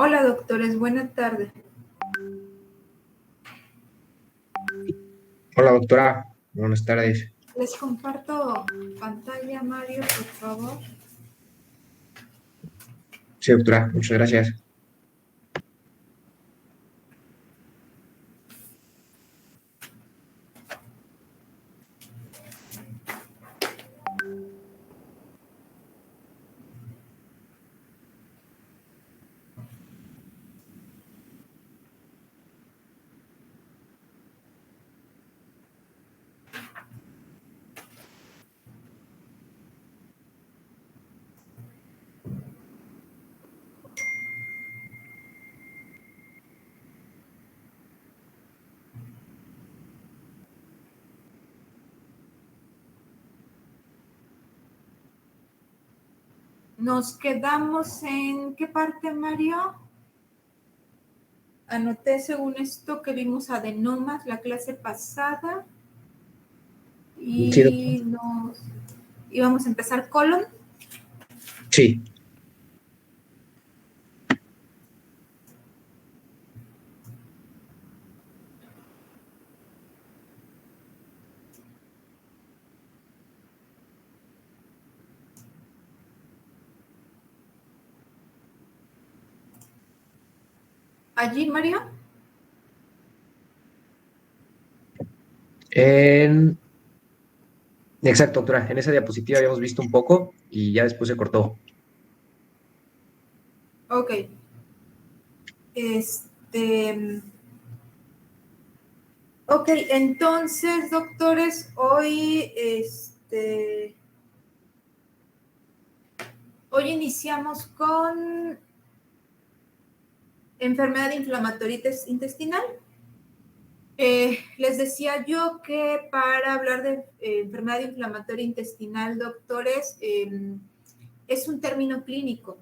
Hola, doctores, buenas tardes. Hola doctora, buenas tardes. Les comparto pantalla, Mario, por favor. Sí, doctora, muchas gracias. Nos quedamos en ¿qué parte, Mario? Anoté según esto que vimos adenomas la clase pasada Sí, doctora. y nos íbamos a empezar colon. Sí. Allí, Mario. Exacto, doctora. En esa diapositiva habíamos visto un poco y ya después se cortó. Ok. Ok, entonces, doctores, hoy iniciamos con enfermedad inflamatoria intestinal. Les decía yo que para hablar de enfermedad inflamatoria intestinal, doctores, es un término clínico.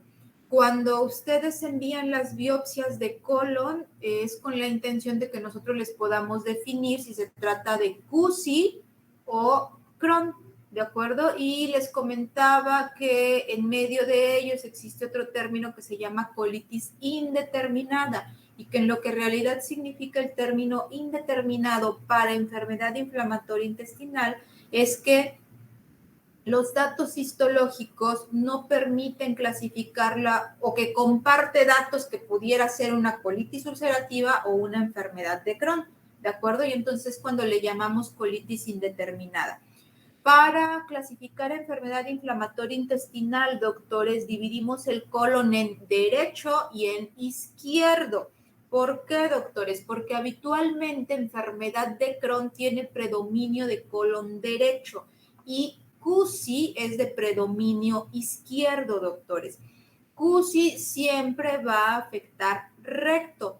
Cuando ustedes envían las biopsias de colon, es con la intención de que nosotros les podamos definir si se trata de CUSI o Crohn, ¿de acuerdo? Y les comentaba que en medio de ellos existe otro término que se llama colitis indeterminada y que en lo que en realidad significa el término indeterminado para enfermedad inflamatoria intestinal es que los datos histológicos no permiten clasificarla o que comparte datos que pudiera ser una colitis ulcerativa o una enfermedad de Crohn, ¿de acuerdo? Y entonces cuando le llamamos colitis indeterminada. Para clasificar enfermedad inflamatoria intestinal, doctores, dividimos el colon en derecho y en izquierdo. ¿Por qué, doctores? Porque habitualmente enfermedad de Crohn tiene predominio de colon derecho y CUSI es de predominio izquierdo, doctores. CUSI siempre va a afectar recto.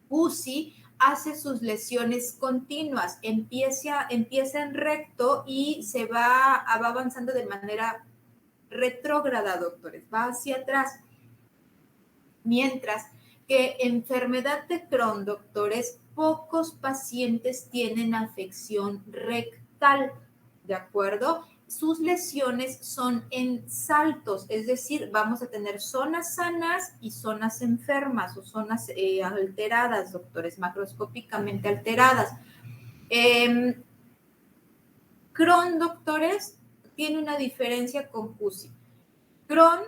CUSI hace sus lesiones continuas, empieza en recto y se va avanzando de manera retrógrada, doctores, va hacia atrás. Mientras que enfermedad de Crohn, doctores, pocos pacientes tienen afección rectal, ¿de acuerdo? Sus lesiones son en saltos, es decir, vamos a tener zonas sanas y zonas enfermas o zonas alteradas, doctores, macroscópicamente alteradas. Crohn, doctores, tiene una diferencia con CUSI. Crohn,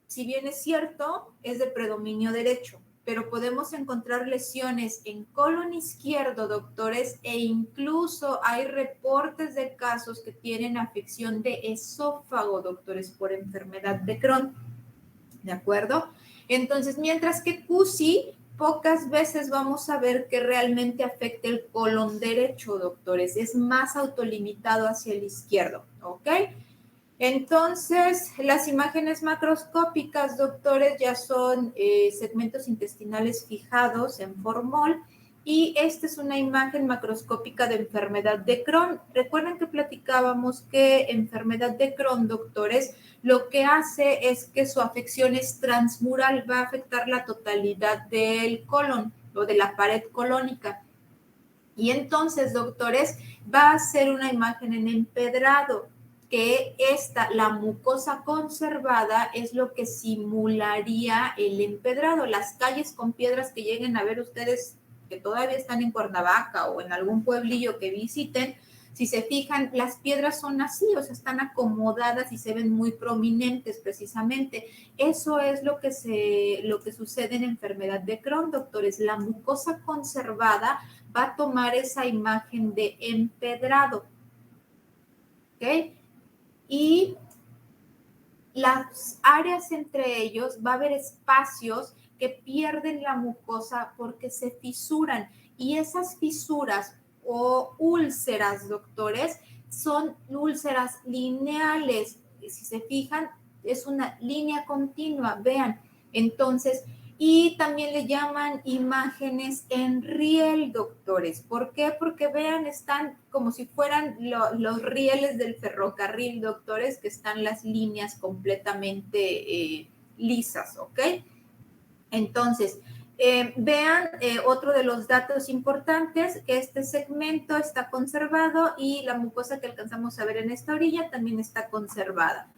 si bien es cierto, es de predominio derecho, pero podemos encontrar lesiones en colon izquierdo, doctores, e incluso hay reportes de casos que tienen afección de esófago, doctores, por enfermedad de Crohn, ¿de acuerdo? Entonces, mientras que CUSI, pocas veces vamos a ver que realmente afecte el colon derecho, doctores, es más autolimitado hacia el izquierdo, ¿ok? Entonces, las imágenes macroscópicas, doctores, ya son segmentos intestinales fijados en formol y esta es una imagen macroscópica de enfermedad de Crohn. Recuerden que platicábamos que enfermedad de Crohn, doctores, lo que hace es que su afección es transmural, va a afectar la totalidad del colon o de la pared colónica. Y entonces, doctores, va a ser una imagen en empedrado. que la mucosa conservada es lo que simularía el empedrado. Las calles con piedras que lleguen a ver ustedes que todavía están en Cuernavaca o en algún pueblillo que visiten, si se fijan, las piedras son así, o sea, están acomodadas y se ven muy prominentes precisamente. Eso es lo que sucede en enfermedad de Crohn, doctores. La mucosa conservada va a tomar esa imagen de empedrado. ¿Ok? Y las áreas entre ellos, va a haber espacios que pierden la mucosa porque se fisuran. Y esas fisuras o úlceras, doctores, son úlceras lineales. Si se fijan, es una línea continua, vean. Entonces, y también le llaman imágenes en riel, doctores. ¿Por qué? Porque vean, están como si fueran los rieles del ferrocarril, doctores, que están las líneas completamente lisas, ¿ok? Entonces, vean otro de los datos importantes, que este segmento está conservado y la mucosa que alcanzamos a ver en esta orilla también está conservada.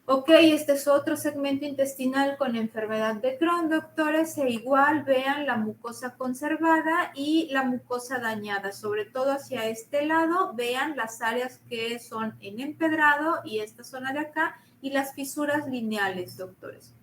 Ok, este es otro segmento intestinal con enfermedad de Crohn, doctores, e igual vean la mucosa conservada y la mucosa dañada, sobre todo hacia este lado, vean las áreas que son en empedrado y esta zona de acá y las fisuras lineales, doctores.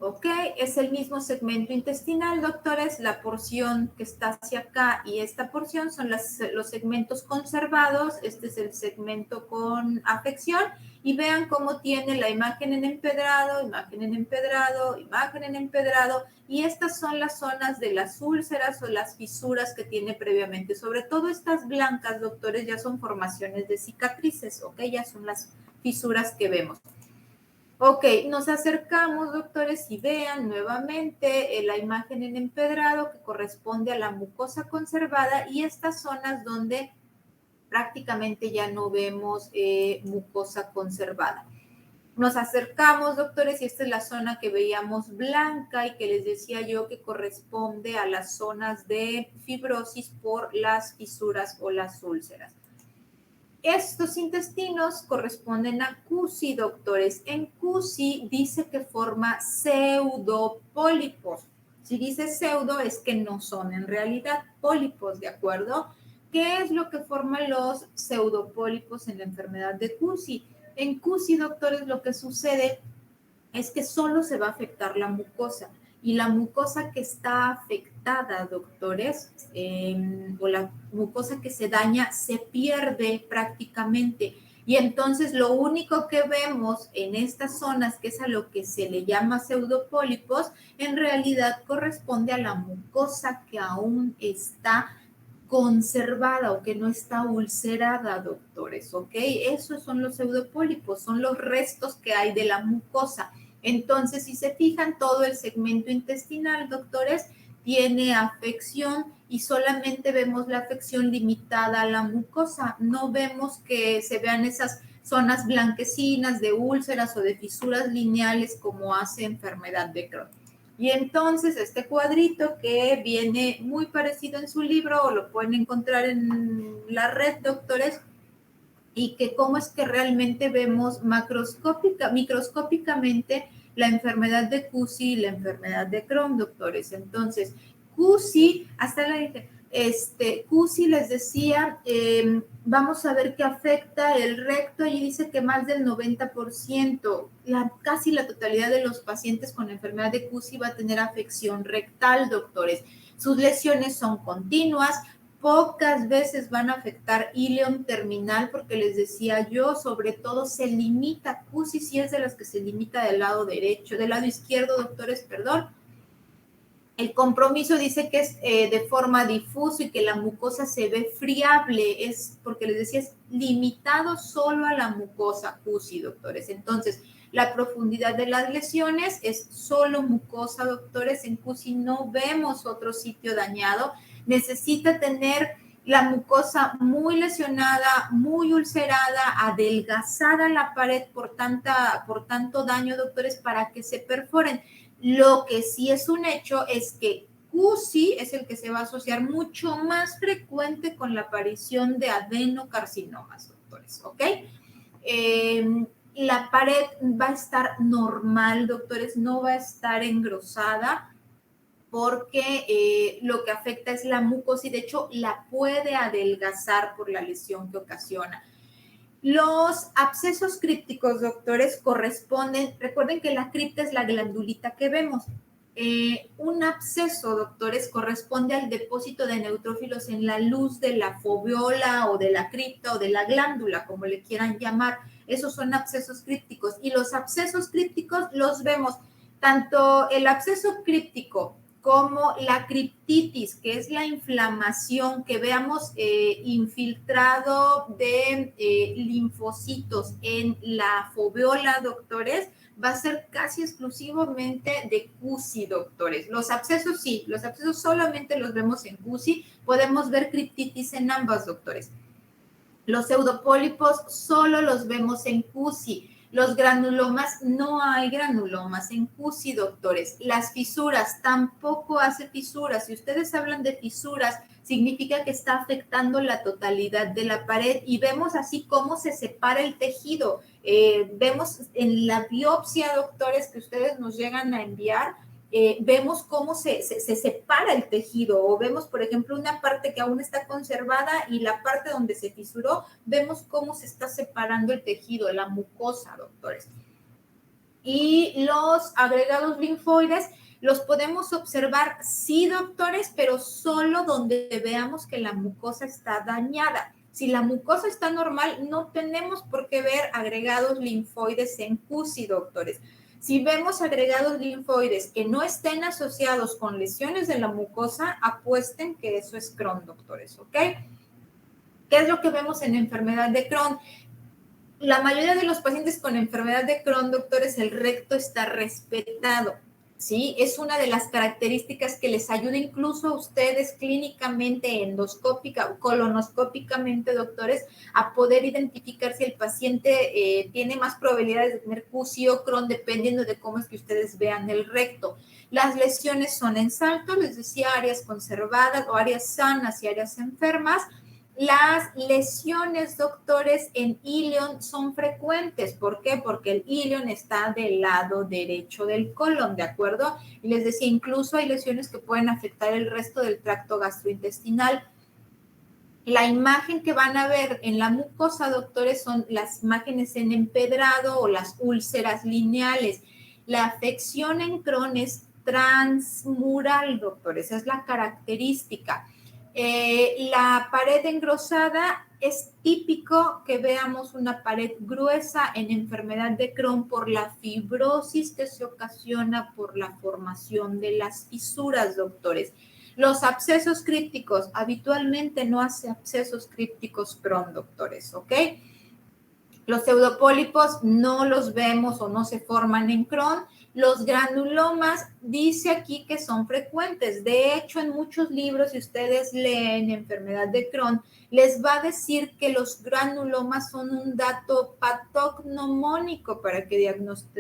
Ok, es el mismo segmento intestinal, doctores. La porción que está hacia acá y esta porción son los segmentos conservados. Este es el segmento con afección. Y vean cómo tiene la imagen en empedrado, imagen en empedrado, imagen en empedrado. Y estas son las zonas de las úlceras o las fisuras que tiene previamente. Sobre todo estas blancas, doctores, ya son formaciones de cicatrices, ok, ya son las fisuras que vemos. Ok, nos acercamos, doctores, y vean nuevamente la imagen en empedrado que corresponde a la mucosa conservada y estas zonas donde prácticamente ya no vemos mucosa conservada. Nos acercamos, doctores, y esta es la zona que veíamos blanca y que les decía yo que corresponde a las zonas de fibrosis por las fisuras o las úlceras. Estos intestinos corresponden a CUSI, doctores. En CUSI dice que forma pseudopólipos. Si dice pseudo es que no son en realidad pólipos, ¿de acuerdo? ¿Qué es lo que forman los pseudopólipos en la enfermedad de CUSI? En CUSI, doctores, lo que sucede es que solo se va a afectar la mucosa. Y la mucosa que está afectada, doctores, o la mucosa que se daña, se pierde prácticamente. Y entonces lo único que vemos en estas zonas, que es a lo que se le llama pseudopólipos, en realidad corresponde a la mucosa que aún está conservada o que no está ulcerada, doctores, ¿ok? Esos son los pseudopólipos, son los restos que hay de la mucosa. Entonces, si se fijan, todo el segmento intestinal, doctores, tiene afección y solamente vemos la afección limitada a la mucosa. No vemos que se vean esas zonas blanquecinas de úlceras o de fisuras lineales como hace enfermedad de Crohn. Y entonces este cuadrito que viene muy parecido en su libro o lo pueden encontrar en la red, doctores, y que cómo es que realmente vemos microscópicamente la enfermedad de CUSI y la enfermedad de Crohn, doctores. Entonces, CUSI, hasta la dije, CUSI les decía, vamos a ver qué afecta el recto, y dice que más del 90%, casi la totalidad de los pacientes con enfermedad de CUSI va a tener afección rectal, doctores. Sus lesiones son continuas, pocas veces van a afectar íleon terminal, porque les decía yo, sobre todo se limita, CUSI sí es de las que se limita del lado derecho, del lado izquierdo, doctores, perdón. El compromiso dice que es de forma difusa y que la mucosa se ve friable, es porque les decía, es limitado solo a la mucosa CUSI, doctores. Entonces, la profundidad de las lesiones es solo mucosa, doctores. En CUSI no vemos otro sitio dañado. Necesita tener la mucosa muy lesionada, muy ulcerada, adelgazada la pared por tanto daño, doctores, para que se perforen. Lo que sí es un hecho es que QSI es el que se va a asociar mucho más frecuente con la aparición de adenocarcinomas, doctores, ¿ok? La pared va a estar normal, doctores, no va a estar engrosada porque lo que afecta es la mucosa y de hecho la puede adelgazar por la lesión que ocasiona. Los abscesos crípticos, doctores, corresponden, recuerden que la cripta es la glandulita que vemos. Un absceso, doctores, corresponde al depósito de neutrófilos en la luz de la foveola o de la cripta o de la glándula, como le quieran llamar. Esos son abscesos crípticos. Y los abscesos crípticos los vemos, tanto el absceso críptico como la criptitis, que es la inflamación que veamos infiltrado de linfocitos en la foveola, doctores, va a ser casi exclusivamente de QSI, doctores. Los abscesos sí, los abscesos solamente los vemos en QSI, podemos ver criptitis en ambas, doctores. Los pseudopólipos solo los vemos en QSI. Los granulomas, no hay granulomas en QSI, doctores. Las fisuras, tampoco hace fisuras. Si ustedes hablan de fisuras, significa que está afectando la totalidad de la pared y vemos así cómo se separa el tejido. Vemos en la biopsia, doctores, que ustedes nos llegan a enviar, vemos cómo se separa el tejido o vemos, por ejemplo, una parte que aún está conservada y la parte donde se fisuró, vemos cómo se está separando el tejido, la mucosa, doctores. Y los agregados linfoides los podemos observar, sí, doctores, pero solo donde veamos que la mucosa está dañada. Si la mucosa está normal, no tenemos por qué ver agregados linfoides en QSI, doctores. Si vemos agregados linfoides que no estén asociados con lesiones de la mucosa, apuesten que eso es Crohn, doctores, ¿ok? ¿Qué es lo que vemos en enfermedad de Crohn? La mayoría de los pacientes con enfermedad de Crohn, doctores, el recto está respetado, ¿sí? Es una de las características que les ayuda incluso a ustedes clínicamente, endoscópica o colonoscópicamente, doctores, a poder identificar si el paciente tiene más probabilidades de tener QSI o Crohn, dependiendo de cómo es que ustedes vean el recto. Las lesiones son en salto, les decía, áreas conservadas o áreas sanas y áreas enfermas. Las lesiones, doctores, en ilion son frecuentes. ¿Por qué? Porque el ilion está del lado derecho del colon, ¿de acuerdo? Y les decía, incluso hay lesiones que pueden afectar el resto del tracto gastrointestinal. La imagen que van a ver en la mucosa, doctores, son las imágenes en empedrado o las úlceras lineales. La afección en Crohn es transmural, doctores, esa es la característica. La pared engrosada es típico que veamos una pared gruesa en enfermedad de Crohn por la fibrosis que se ocasiona por la formación de las fisuras, doctores. Los abscesos crípticos, habitualmente no hace abscesos crípticos Crohn, doctores, ¿ok? Los pseudopólipos no los vemos o no se forman en Crohn. Los granulomas, dice aquí que son frecuentes. De hecho, en muchos libros, si ustedes leen enfermedad de Crohn, les va a decir que los granulomas son un dato patognomónico para que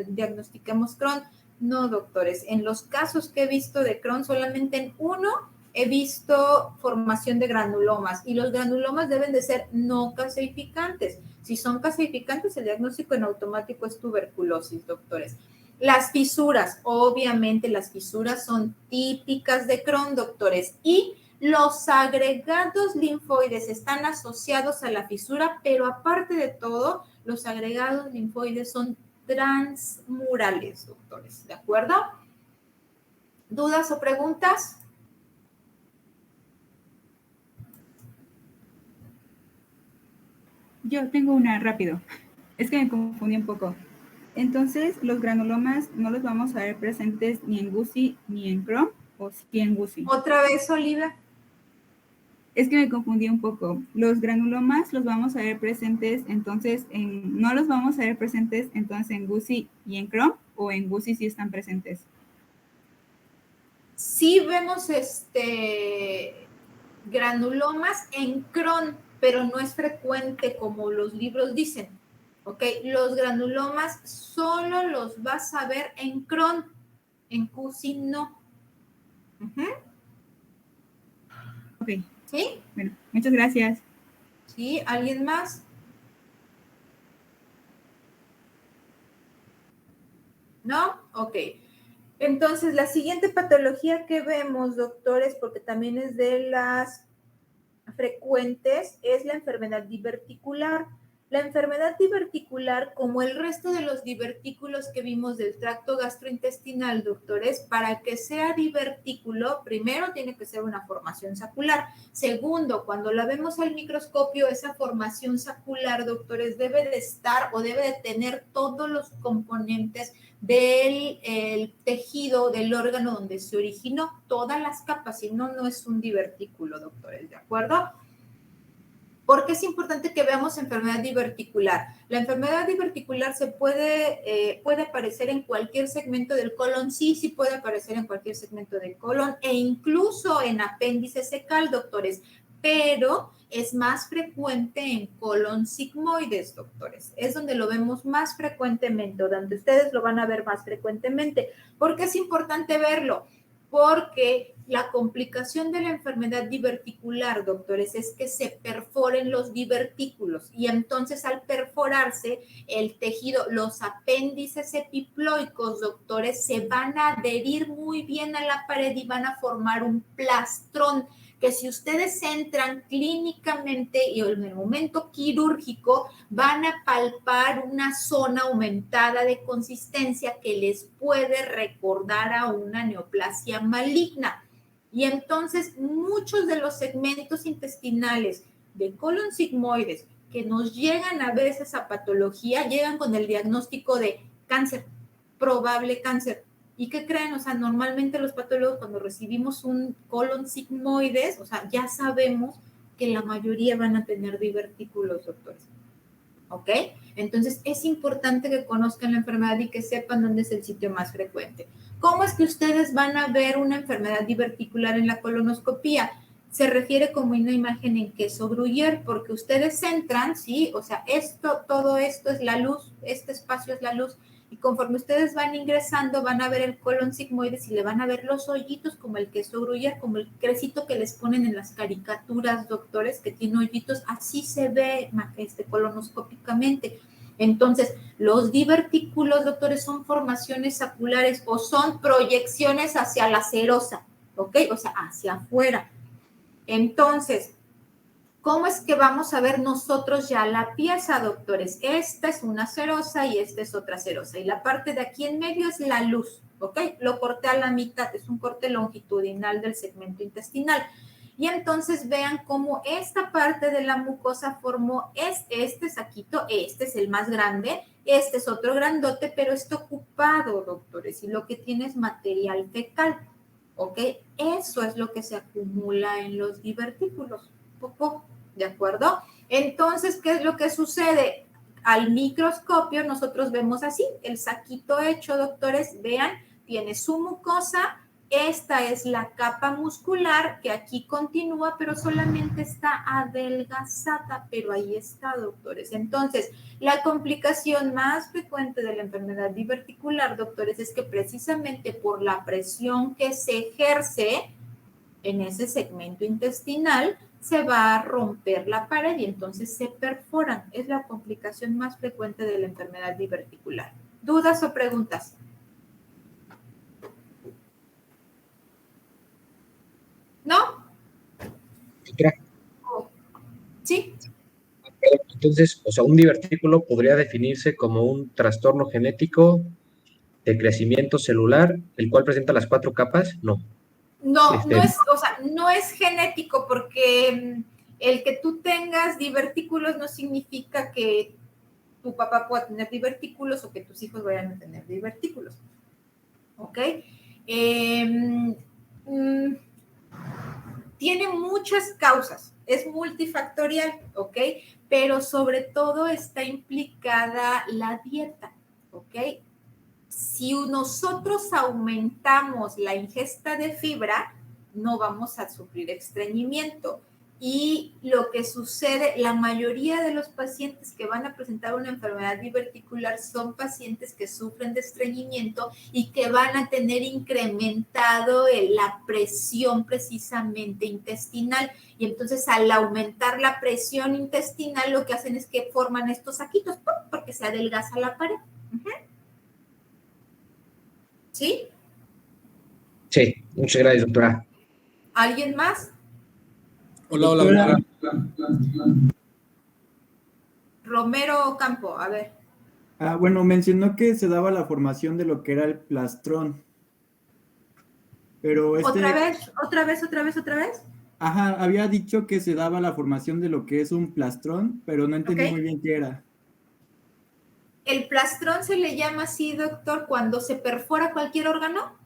diagnostiquemos Crohn. No, doctores. En los casos que he visto de Crohn, solamente en uno he visto formación de granulomas y los granulomas deben de ser no caseificantes. Si son caseificantes, el diagnóstico en automático es tuberculosis, doctores. Las fisuras, obviamente las fisuras son típicas de Crohn, doctores, y los agregados linfoides están asociados a la fisura, pero aparte de todo, los agregados linfoides son transmurales, doctores, ¿de acuerdo? ¿Dudas o preguntas? Yo tengo una rápido. Es que me confundí un poco. Entonces, ¿los granulomas no los vamos a ver presentes ni en GUSI ni en Crohn? ¿O sí en GUSI? ¿Otra vez, Olivia? Es que me confundí un poco. Los granulomas los vamos a ver presentes, entonces, ¿no los vamos a ver presentes entonces en GUSI y en Crohn? ¿O en GUSI sí están presentes? Sí vemos granulomas en Crohn, pero no es frecuente como los libros dicen, ¿ok? Los granulomas solo los vas a ver en Crohn, en QSI no. Ok. ¿Sí? Bueno, muchas gracias. ¿Sí? ¿Alguien más? ¿No? Ok. Entonces, la siguiente patología que vemos, doctores, porque también es de las frecuentes, es la enfermedad diverticular. La enfermedad diverticular, como el resto de los divertículos que vimos del tracto gastrointestinal, doctores, para que sea divertículo, primero tiene que ser una formación sacular. Segundo, cuando la vemos al microscopio, esa formación sacular, doctores, debe de estar o debe de tener todos los componentes del tejido, del órgano donde se originó, todas las capas, si no, no es un divertículo, doctores, ¿de acuerdo? ¿Por qué es importante que veamos enfermedad diverticular? La enfermedad diverticular se puede aparecer en cualquier segmento del colon, sí puede aparecer en cualquier segmento del colon e incluso en apéndice secal, doctores, pero es más frecuente en colon sigmoides, doctores. Es donde lo vemos más frecuentemente, o donde ustedes lo van a ver más frecuentemente. ¿Por qué es importante verlo? Porque la complicación de la enfermedad diverticular, doctores, es que se perforen los divertículos y entonces al perforarse el tejido, los apéndices epiploicos, doctores, se van a adherir muy bien a la pared y van a formar un plastrón que si ustedes entran clínicamente y en el momento quirúrgico van a palpar una zona aumentada de consistencia que les puede recordar a una neoplasia maligna. Y entonces muchos de los segmentos intestinales de colon sigmoides que nos llegan a veces a patología, llegan con el diagnóstico de cáncer, probable cáncer. ¿Y qué creen? O sea, normalmente los patólogos cuando recibimos un colon sigmoides, o sea, ya sabemos que la mayoría van a tener divertículos, doctores. ¿Ok? Entonces, es importante que conozcan la enfermedad y que sepan dónde es el sitio más frecuente. ¿Cómo es que ustedes van a ver una enfermedad diverticular en la colonoscopía? Se refiere como una imagen en queso Gruyère, porque ustedes entran, ¿sí? O sea, todo esto es la luz, este espacio es la luz, y conforme ustedes van ingresando, van a ver el colon sigmoides y le van a ver los hoyitos como el queso Gruyère, como el crecito que les ponen en las caricaturas, doctores, que tiene hoyitos, así se ve colonoscópicamente. Entonces, los divertículos, doctores, son formaciones saculares o son proyecciones hacia la serosa, ¿ok? O sea, hacia afuera. Entonces, ¿cómo es que vamos a ver nosotros ya la pieza, doctores? Esta es una serosa y esta es otra serosa. Y la parte de aquí en medio es la luz, ¿ok? Lo corté a la mitad, es un corte longitudinal del segmento intestinal. Y entonces vean cómo esta parte de la mucosa formó este saquito, este es el más grande, este es otro grandote, pero está ocupado, doctores, y lo que tiene es material fecal, ¿ok? Eso es lo que se acumula en los divertículos. Poco, ¿de acuerdo? Entonces, ¿qué es lo que sucede? Al microscopio nosotros vemos así, el saquito hecho, doctores, vean, tiene su mucosa, esta es la capa muscular que aquí continúa, pero solamente está adelgazada, pero ahí está, doctores. Entonces, la complicación más frecuente de la enfermedad diverticular, doctores, es que precisamente por la presión que se ejerce en ese segmento intestinal, se va a romper la pared y entonces se perforan. Es la complicación más frecuente de la enfermedad diverticular. ¿Dudas o preguntas? ¿No? Sí. Entonces, o sea, un divertículo podría definirse como un trastorno genético de crecimiento celular, el cual presenta las 4 capas. No. No, no es, o sea, no es genético porque el que tú tengas divertículos no significa que tu papá pueda tener divertículos o que tus hijos vayan a tener divertículos. ¿Ok? Tiene muchas causas, es multifactorial, ¿ok? Pero sobre todo está implicada la dieta, ¿ok? Si nosotros aumentamos la ingesta de fibra, no vamos a sufrir estreñimiento. Y lo que sucede, la mayoría de los pacientes que van a presentar una enfermedad diverticular son pacientes que sufren de estreñimiento y que van a tener incrementado la presión precisamente intestinal. Y entonces al aumentar la presión intestinal lo que hacen es que forman estos saquitos porque se adelgaza la pared. ¿Sí? Sí, muchas gracias, doctora. ¿Alguien más? Hola, doctora. Romero Ocampo, a ver. Bueno, mencionó que se daba la formación de lo que era el plastrón. Pero ¿Otra vez? Ajá, había dicho que se daba la formación de lo que es un plastrón, pero no entendí muy bien qué era. El plastrón se le llama así, doctor, cuando se perfora cualquier órgano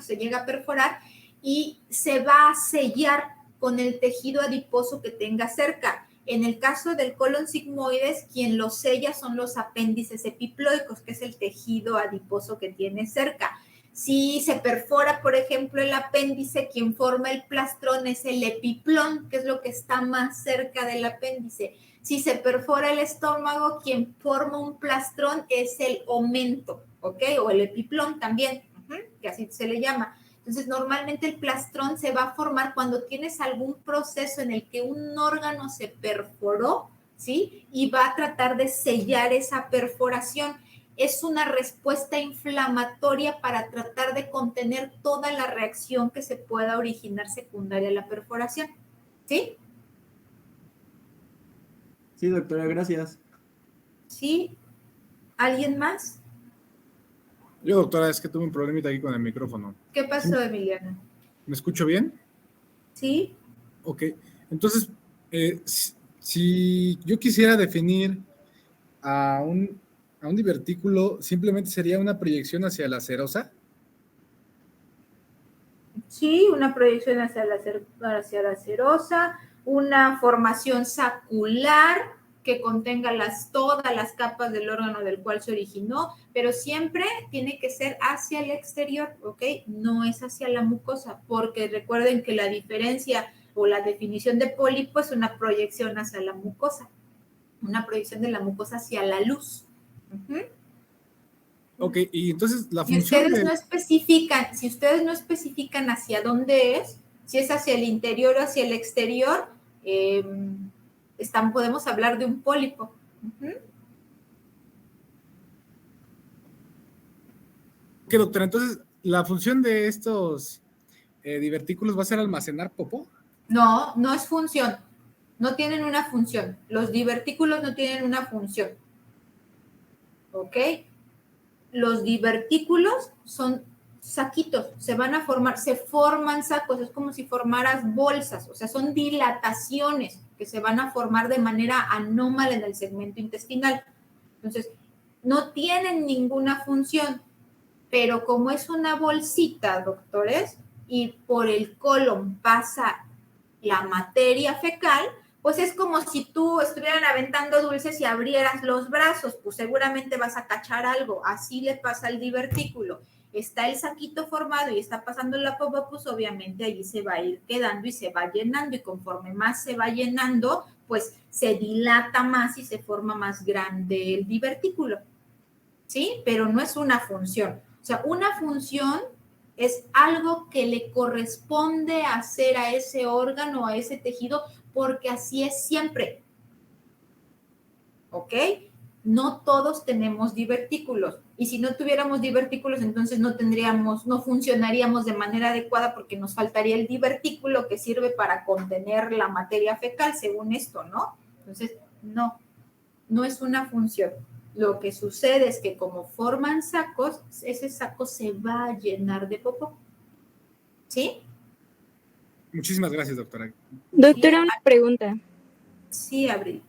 se llega a perforar y se va a sellar con el tejido adiposo que tenga cerca. En el caso del colon sigmoides, quien lo sella son los apéndices epiploicos, que es el tejido adiposo que tiene cerca. Si se perfora, por ejemplo, el apéndice, quien forma el plastrón es el epiplón, que es lo que está más cerca del apéndice. Si se perfora el estómago, quien forma un plastrón es el omento, ¿ok? O el epiplón también, que así se le llama. Entonces, normalmente el plastrón se va a formar cuando tienes algún proceso en el que un órgano se perforó, ¿sí? Y va a tratar de sellar esa perforación. Es una respuesta inflamatoria para tratar de contener toda la reacción que se pueda originar secundaria a la perforación, ¿sí? Sí, doctora, gracias. ¿Sí? ¿Alguien más? Yo, doctora, es que tuve un problemita aquí con el micrófono. ¿Qué pasó, Emiliano? ¿Me escucho bien? ¿Sí? Ok. Entonces, si yo quisiera definir a un divertículo, ¿simplemente sería una proyección hacia la serosa? Sí, una proyección hacia la serosa, una formación sacular que contenga todas las capas del órgano del cual se originó, pero siempre tiene que ser hacia el exterior, ¿ok? No es hacia la mucosa, porque recuerden que la diferencia o la definición de pólipo es una proyección hacia la mucosa, una proyección de la mucosa hacia la luz. Ok, y entonces la Si función ustedes no especifican hacia dónde es, si es hacia el interior o hacia el exterior, podemos hablar de un pólipo. Ok, doctora, entonces la función de estos divertículos va a ser almacenar popó. No, no es función. No tienen una función. Los divertículos no tienen una función. ¿Ok? Los divertículos son saquitos, se van a formar, se forman sacos, es como si formaras bolsas, o sea, son dilataciones que se van a formar de manera anómala en el segmento intestinal. Entonces, no tienen ninguna función, pero como es una bolsita, doctores, y por el colon pasa la materia fecal, pues es como si tú estuvieran aventando dulces y abrieras los brazos, pues seguramente vas a cachar algo. Así le pasa al divertículo. Está el saquito formado y está pasando la popó, pues obviamente allí se va a ir quedando y se va llenando, y conforme más se va llenando, pues se dilata más y se forma más grande el divertículo. ¿Sí? Pero no es una función. O sea, una función es algo que le corresponde hacer a ese órgano, a ese tejido, porque así es siempre. ¿Ok? No todos tenemos divertículos. Y si no tuviéramos divertículos, entonces no funcionaríamos de manera adecuada porque nos faltaría el divertículo que sirve para contener la materia fecal, según esto, ¿no? Entonces, no es una función. Lo que sucede es que como forman sacos, ese saco se va a llenar de popó. ¿Sí? Muchísimas gracias, doctora. Doctora, una pregunta. Sí, Abril.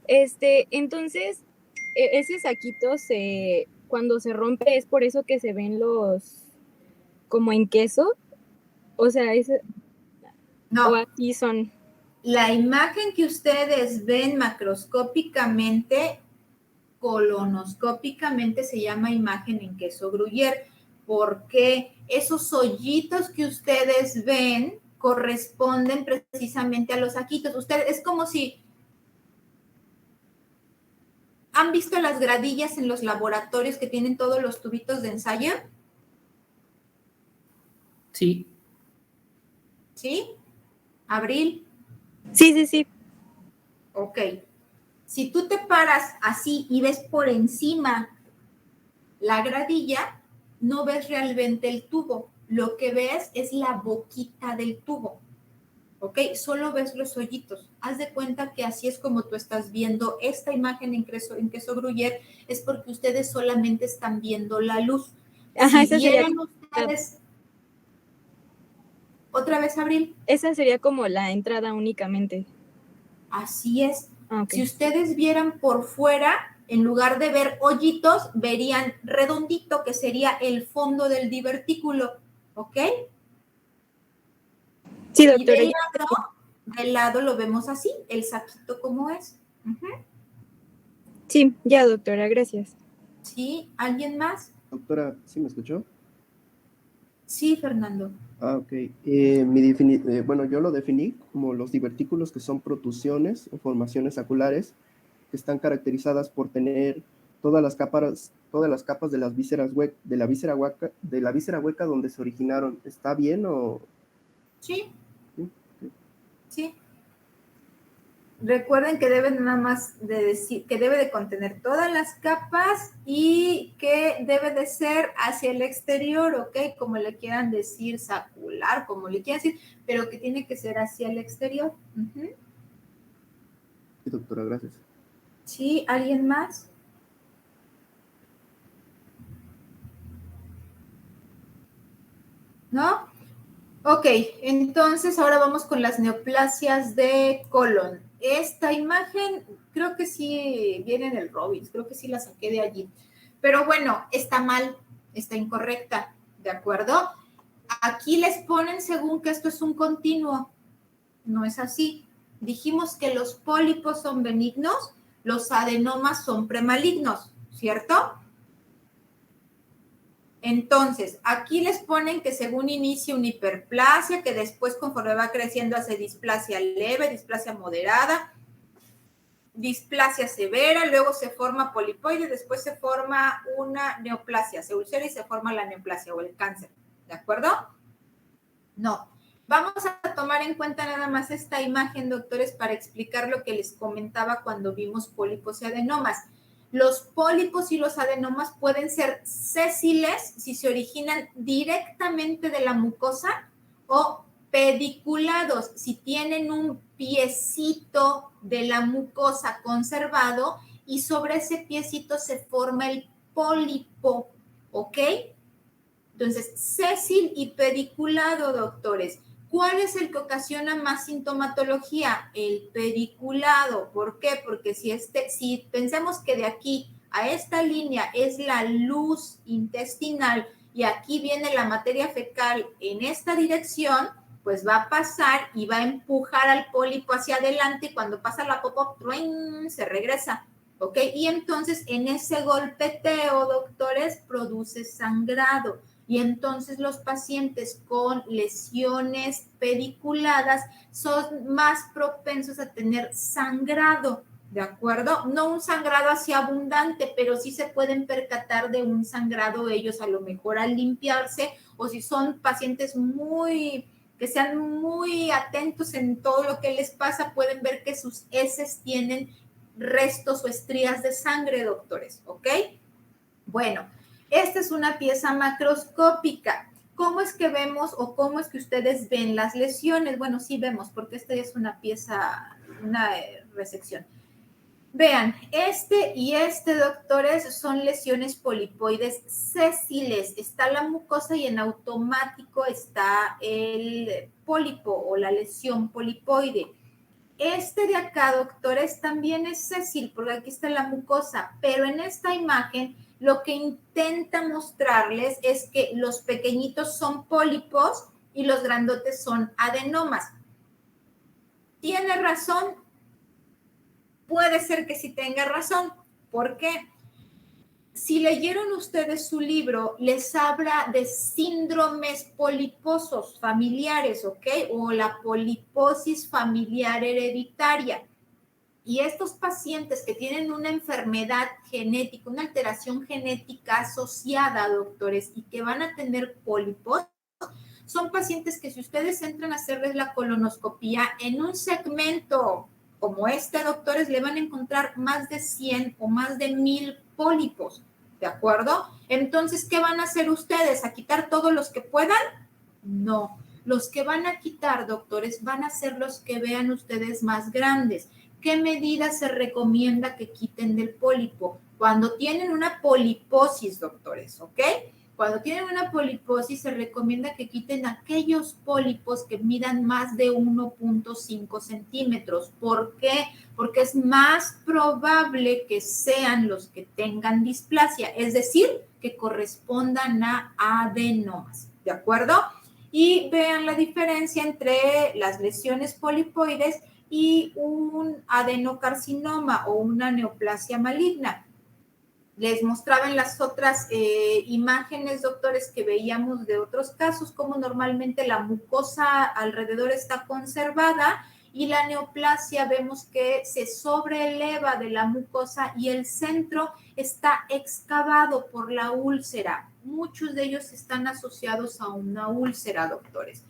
Entonces, ese saquito cuando se rompe es por eso que se ven como en queso. O sea, No. O así son. La imagen que ustedes ven macroscópicamente, colonoscópicamente, se llama imagen en queso Gruyère, porque esos hoyitos que ustedes ven corresponden precisamente a los saquitos. Ustedes, es como si... ¿Han visto las gradillas en los laboratorios que tienen todos los tubitos de ensayo? Sí. ¿Sí? ¿Abril? Sí. Ok. Si tú te paras así y ves por encima la gradilla, no ves realmente el tubo. Lo que ves es la boquita del tubo. ¿Ok? Solo ves los hoyitos. Haz de cuenta que así es como tú estás viendo esta imagen en queso gruyere, es porque ustedes solamente están viendo la luz. Ajá, Si esa sería vieran ustedes... ¿Otra vez, Abril? Esa sería como la entrada únicamente. Así es. Okay. Si ustedes vieran por fuera, en lugar de ver hoyitos, verían redondito, que sería el fondo del divertículo. ¿Ok? Sí, doctora. Y del lado lo vemos así, el saquito como es. Sí, ya, doctora, gracias. ¿Sí? ¿Alguien más? Doctora, ¿sí me escuchó? Sí, Fernando. Ok. Bueno, yo lo definí como los divertículos que son protusiones o formaciones oculares que están caracterizadas por tener todas las capas de las vísceras de la víscera hueca donde se originaron. ¿Está bien o...? Sí. Sí. Sí. Recuerden que deben nada más de decir que debe de contener todas las capas y que debe de ser hacia el exterior, ¿ok? Como le quieran decir, sacular, como le quieran decir, pero que tiene que ser hacia el exterior. Sí, doctora, gracias. ¿Sí? ¿Alguien más? ¿No? Ok, entonces ahora vamos con las neoplasias de colon. Esta imagen creo que sí viene en el Robbins, creo que sí la saqué de allí. Pero bueno, está mal, está incorrecta, ¿de acuerdo? Aquí les ponen según que esto es un continuo. No es así. Dijimos que los pólipos son benignos, los adenomas son premalignos, ¿cierto? Entonces, aquí les ponen que según inicia una hiperplasia, que después conforme va creciendo hace displasia leve, displasia moderada, displasia severa, luego se forma polipoide, después se forma una neoplasia, se ulcera y se forma la neoplasia o el cáncer, ¿de acuerdo? No. Vamos a tomar en cuenta nada más esta imagen, doctores, para explicar lo que les comentaba cuando vimos pólipos y adenomas. Los pólipos y los adenomas pueden ser sésiles si se originan directamente de la mucosa o pediculados si tienen un piecito de la mucosa conservado y sobre ese piecito se forma el pólipo, ¿ok? Entonces, sésil y pediculado, doctores. ¿Cuál es el que ocasiona más sintomatología? El pediculado. ¿Por qué? Porque si pensemos que de aquí a esta línea es la luz intestinal y aquí viene la materia fecal en esta dirección, pues va a pasar y va a empujar al pólipo hacia adelante y cuando pasa la popó, se regresa. ¿Ok? Y entonces en ese golpeteo, doctores, produce sangrado. Y entonces los pacientes con lesiones pediculadas son más propensos a tener sangrado, ¿de acuerdo? No un sangrado así abundante, pero sí se pueden percatar de un sangrado ellos a lo mejor al limpiarse, o si son pacientes que sean muy atentos en todo lo que les pasa, pueden ver que sus heces tienen restos o estrías de sangre, doctores, ¿ok? Bueno, esta es una pieza macroscópica. ¿Cómo es que vemos o cómo es que ustedes ven las lesiones? Bueno, sí vemos, porque esta es una pieza, una resección. Vean, este y este, doctores, son lesiones polipoides sésiles. Está la mucosa y en automático está el pólipo o la lesión polipoide. Este de acá, doctores, también es sésil, porque aquí está la mucosa, pero en esta imagen lo que intenta mostrarles es que los pequeñitos son pólipos y los grandotes son adenomas. ¿Tiene razón? Puede ser que sí tenga razón. ¿Por qué? Si leyeron ustedes su libro, les habla de síndromes poliposos familiares, ¿ok? O la poliposis familiar hereditaria. Y estos pacientes que tienen una enfermedad genética, una alteración genética asociada, doctores, y que van a tener pólipos, son pacientes que si ustedes entran a hacerles la colonoscopía en un segmento como este, doctores, le van a encontrar más de 100 o más de 1000 pólipos, ¿de acuerdo? Entonces, ¿qué van a hacer ustedes? ¿A quitar todos los que puedan? No. Los que van a quitar, doctores, van a ser los que vean ustedes más grandes. ¿Qué medidas se recomienda que quiten del pólipo? Cuando tienen una poliposis, doctores, ¿ok? Cuando tienen una poliposis se recomienda que quiten aquellos pólipos que midan más de 1.5 centímetros. ¿Por qué? Porque es más probable que sean los que tengan displasia, es decir, que correspondan a adenomas, ¿de acuerdo? Y vean la diferencia entre las lesiones polipoides y un adenocarcinoma o una neoplasia maligna. Les mostraba en las otras imágenes, doctores, que veíamos de otros casos, como normalmente la mucosa alrededor está conservada y la neoplasia vemos que se sobreeleva de la mucosa y el centro está excavado por la úlcera. Muchos de ellos están asociados a una úlcera, doctores.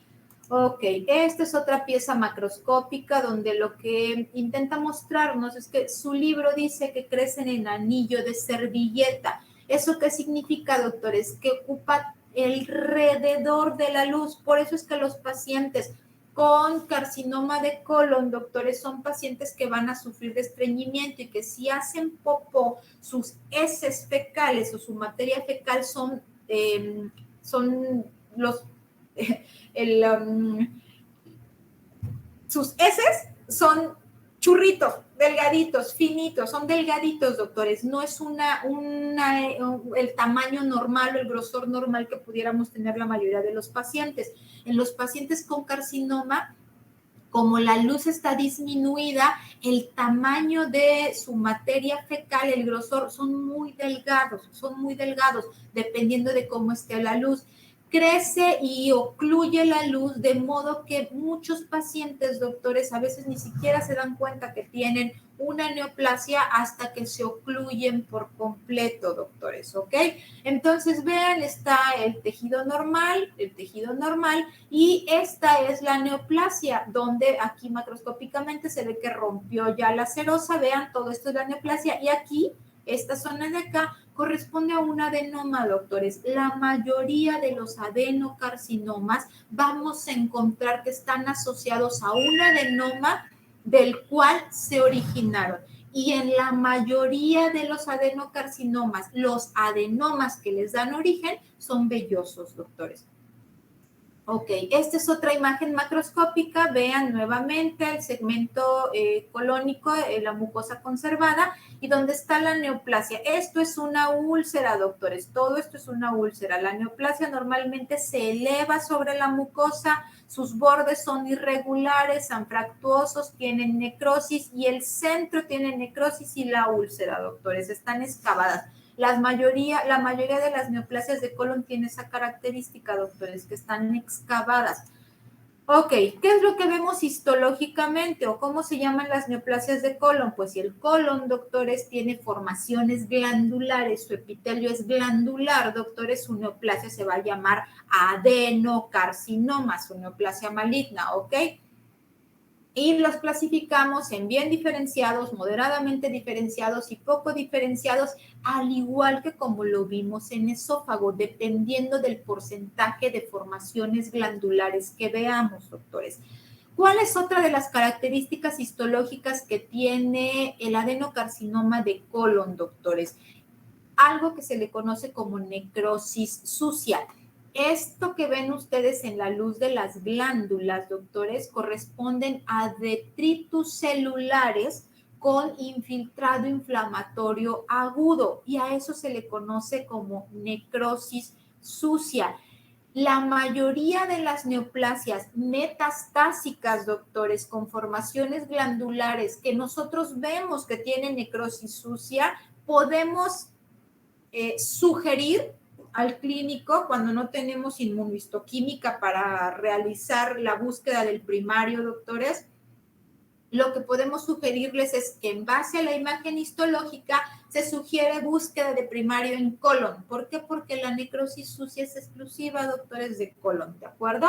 Ok, esta es otra pieza macroscópica donde lo que intenta mostrarnos es que su libro dice que crecen en anillo de servilleta. ¿Eso qué significa, doctores? Que ocupa alrededor de la luz. Por eso es que los pacientes con carcinoma de colon, doctores, son pacientes que van a sufrir de estreñimiento y que si hacen popó, sus heces fecales o su materia fecal son los... sus heces son churritos, delgaditos, finitos, son delgaditos, doctores. No es el tamaño normal o el grosor normal que pudiéramos tener la mayoría de los pacientes. En los pacientes con carcinoma, como la luz está disminuida, el tamaño de su materia fecal, el grosor, son muy delgados, dependiendo de cómo esté la luz. Crece y ocluye la luz, de modo que muchos pacientes, doctores, a veces ni siquiera se dan cuenta que tienen una neoplasia hasta que se ocluyen por completo, doctores, ¿ok? Entonces, vean, está el tejido normal, y esta es la neoplasia, donde aquí macroscópicamente se ve que rompió ya la serosa. Vean, todo esto es la neoplasia, y aquí, esta zona de acá, corresponde a un adenoma, doctores. La mayoría de los adenocarcinomas vamos a encontrar que están asociados a un adenoma del cual se originaron. Y en la mayoría de los adenocarcinomas, los adenomas que les dan origen son vellosos, doctores. Ok, esta es otra imagen macroscópica. Vean nuevamente el segmento colónico, la mucosa conservada, y donde está la neoplasia. Esto es una úlcera, doctores. Todo esto es una úlcera. La neoplasia normalmente se eleva sobre la mucosa, sus bordes son irregulares, anfractuosos, tienen necrosis, y el centro tiene necrosis y la úlcera, doctores, están excavadas. La mayoría de las neoplasias de colon tiene esa característica, doctores, que están excavadas. Ok, ¿qué es lo que vemos histológicamente o cómo se llaman las neoplasias de colon? Pues si el colon, doctores, tiene formaciones glandulares, su epitelio es glandular, doctores, su neoplasia se va a llamar adenocarcinoma, su neoplasia maligna, ¿ok? Y los clasificamos en bien diferenciados, moderadamente diferenciados y poco diferenciados, al igual que como lo vimos en esófago, dependiendo del porcentaje de formaciones glandulares que veamos, doctores. ¿Cuál es otra de las características histológicas que tiene el adenocarcinoma de colon, doctores? Algo que se le conoce como necrosis sucia. Esto que ven ustedes en la luz de las glándulas, doctores, corresponden a detritus celulares con infiltrado inflamatorio agudo, y a eso se le conoce como necrosis sucia. La mayoría de las neoplasias metastásicas, doctores, con formaciones glandulares que nosotros vemos que tienen necrosis sucia, podemos sugerir al clínico, cuando no tenemos inmunohistoquímica para realizar la búsqueda del primario, doctores, lo que podemos sugerirles es que en base a la imagen histológica se sugiere búsqueda de primario en colon. ¿Por qué? Porque la necrosis sucia es exclusiva, doctores, de colon, ¿de acuerdo?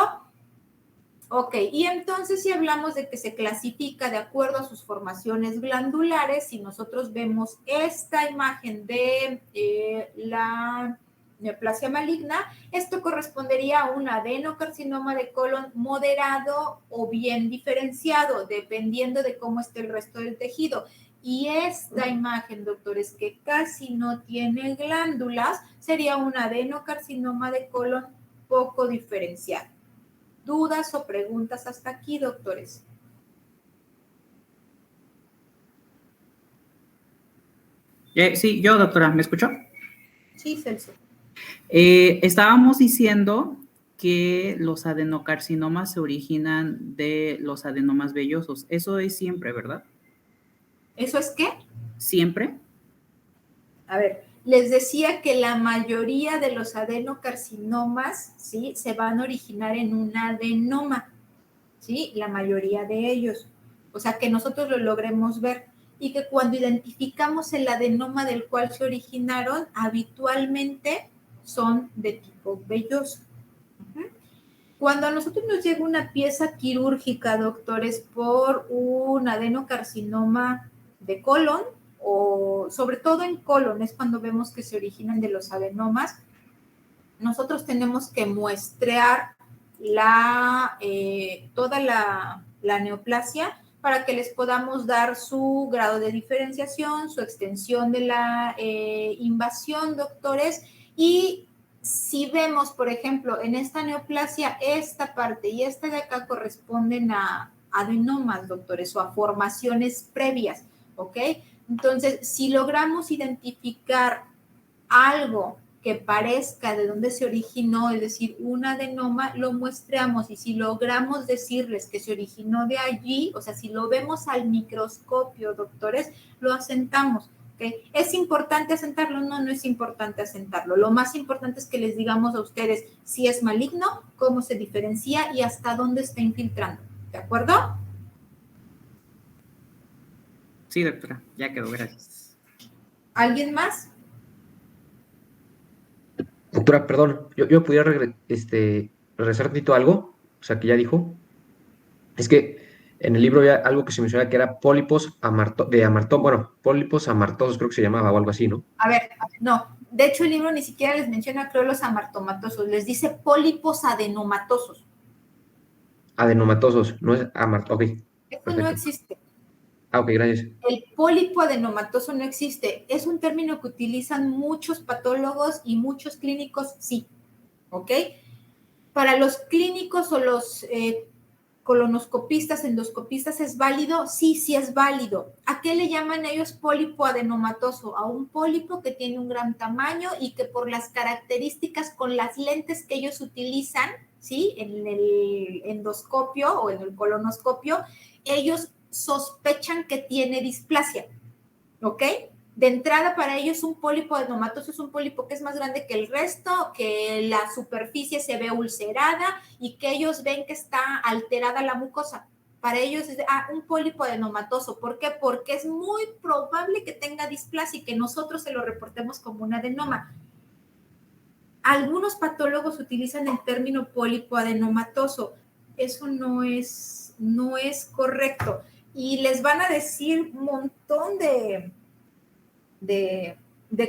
Ok, y entonces si hablamos de que se clasifica de acuerdo a sus formaciones glandulares, si nosotros vemos esta imagen de la neoplasia maligna, esto correspondería a un adenocarcinoma de colon moderado o bien diferenciado, dependiendo de cómo esté el resto del tejido. Y esta imagen, doctores, que casi no tiene glándulas, sería un adenocarcinoma de colon poco diferenciado. ¿Dudas o preguntas hasta aquí, doctores? Sí, yo, doctora, ¿me escuchó? Sí, Celso. Estábamos diciendo que los adenocarcinomas se originan de los adenomas vellosos. Eso es siempre, ¿verdad? ¿Eso es qué? ¿Siempre? A ver, les decía que la mayoría de los adenocarcinomas, ¿sí?, se van a originar en un adenoma, ¿sí? La mayoría de ellos. O sea, que nosotros lo logremos ver. Y que cuando identificamos el adenoma del cual se originaron, habitualmente son de tipo velloso. Cuando a nosotros nos llega una pieza quirúrgica, doctores, por un adenocarcinoma de colon, o sobre todo en colon, es cuando vemos que se originan de los adenomas, nosotros tenemos que muestrear toda la neoplasia para que les podamos dar su grado de diferenciación, su extensión de la invasión, doctores, y si vemos, por ejemplo, en esta neoplasia, esta parte y esta de acá corresponden a adenomas, doctores, o a formaciones previas, ¿ok? Entonces, si logramos identificar algo que parezca de dónde se originó, es decir, un adenoma, lo muestreamos, y si logramos decirles que se originó de allí, o sea, si lo vemos al microscopio, doctores, lo asentamos. ¿Okay? ¿Es importante asentarlo? No, no es importante asentarlo. Lo más importante es que les digamos a ustedes si es maligno, cómo se diferencia y hasta dónde está infiltrando. ¿De acuerdo? Sí, doctora, ya quedó, gracias. ¿Alguien más? Doctora, perdón, yo pudiera regresar tantito a algo, o sea, que ya dijo. Es que en el libro había algo que se mencionaba que era pólipos pólipos amartosos, creo que se llamaba o algo así, ¿no? A ver, no. De hecho, el libro ni siquiera les menciona, creo, los amartomatosos. Les dice pólipos adenomatosos. Adenomatosos, no es ok. Eso Perfecto. no existe. Ah, ok, gracias. El pólipo adenomatoso no existe. Es un término que utilizan muchos patólogos y muchos clínicos, sí. ¿Ok? Para los clínicos o los colonoscopistas, endoscopistas, ¿es válido? Sí, sí es válido. ¿A qué le llaman ellos pólipo adenomatoso? A un pólipo que tiene un gran tamaño y que por las características con las lentes que ellos utilizan, ¿sí?, en el endoscopio o en el colonoscopio, ellos sospechan que tiene displasia, ¿ok? De entrada, para ellos un pólipo adenomatoso es un pólipo que es más grande que el resto, que la superficie se ve ulcerada y que ellos ven que está alterada la mucosa. Para ellos es un pólipo adenomatoso. ¿Por qué? Porque es muy probable que tenga displasia y que nosotros se lo reportemos como un adenoma. Algunos patólogos utilizan el término pólipo adenomatoso. Eso no es correcto. Y les van a decir un montón de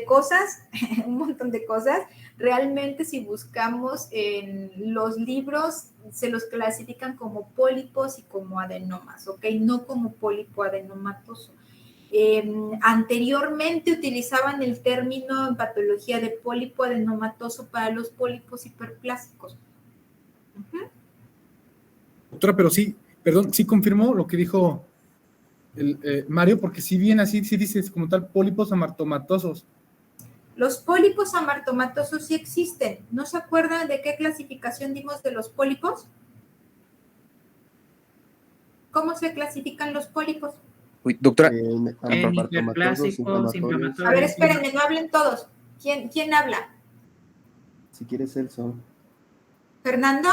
cosas, un montón de cosas. Realmente, si buscamos en los libros, se los clasifican como pólipos y como adenomas, ¿ok? No como pólipo adenomatoso. Anteriormente utilizaban el término en patología de pólipo adenomatoso para los pólipos hiperplásicos. Doctora, pero sí, perdón, sí confirmó lo que dijo Mario, porque si bien así, sí dices como tal pólipos amartomatosos. Los pólipos amartomatosos sí existen. ¿No se acuerdan de qué clasificación dimos de los pólipos? ¿Cómo se clasifican los pólipos? Uy, doctora. Hiperplásicos, inflamatorios. A ver, espérenme, no hablen todos. ¿Quién habla? Si quieres, Celso. ¿Fernando?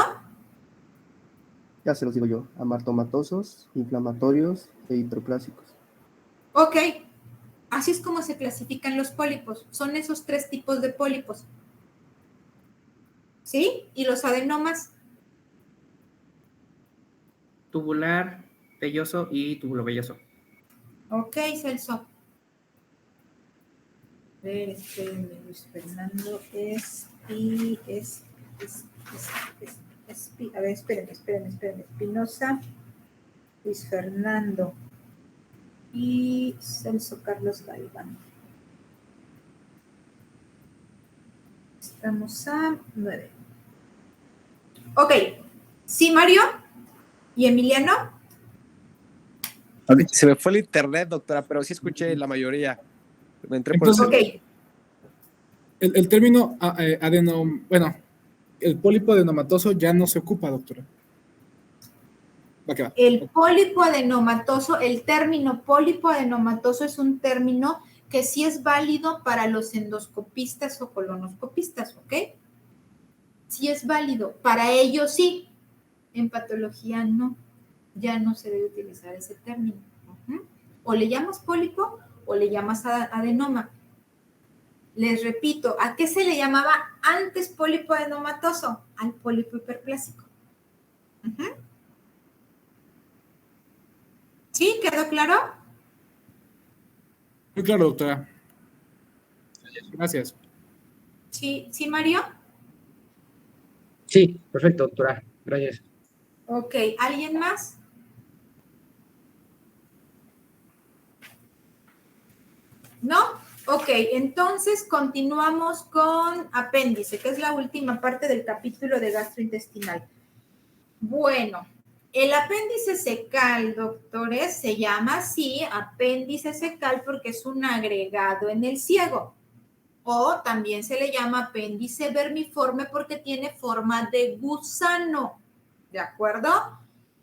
Ya se los digo yo. Amartomatosos, inflamatorios e hidroplásicos. Ok. Así es como se clasifican los pólipos. Son esos 3 tipos de pólipos. ¿Sí? ¿Y los adenomas? Tubular, velloso y tubulovelloso. Ok, Celso. A ver, espérenme, Luis Fernando a ver, espérenme. Espinosa, Luis Fernando y Celso Carlos Galván. Estamos a 9. Ok. ¿Sí, Mario? ¿Y Emiliano? Se me fue el internet, doctora, pero sí escuché la mayoría. Me entré por Entonces, Ok. el término bueno, el pólipo adenomatoso ya no se ocupa, doctora. Va que va. El pólipo adenomatoso, el término pólipo adenomatoso es un término que sí es válido para los endoscopistas o colonoscopistas, ¿ok? Sí es válido. Para ellos sí. En patología no. Ya no se debe utilizar ese término. O le llamas pólipo o le llamas adenoma. Les repito, ¿a qué se le llamaba antes pólipo adenomatoso? Al pólipo hiperplásico. ¿Sí? ¿Quedó claro? Muy claro, doctora. Gracias. ¿Sí, Mario? Sí, perfecto, doctora. Gracias. Ok, ¿alguien más? ¿No? Ok, entonces continuamos con apéndice, que es la última parte del capítulo de gastrointestinal. Bueno, el apéndice secal, doctores, se llama así apéndice secal porque es un agregado en el ciego. O también se le llama apéndice vermiforme porque tiene forma de gusano. ¿De acuerdo?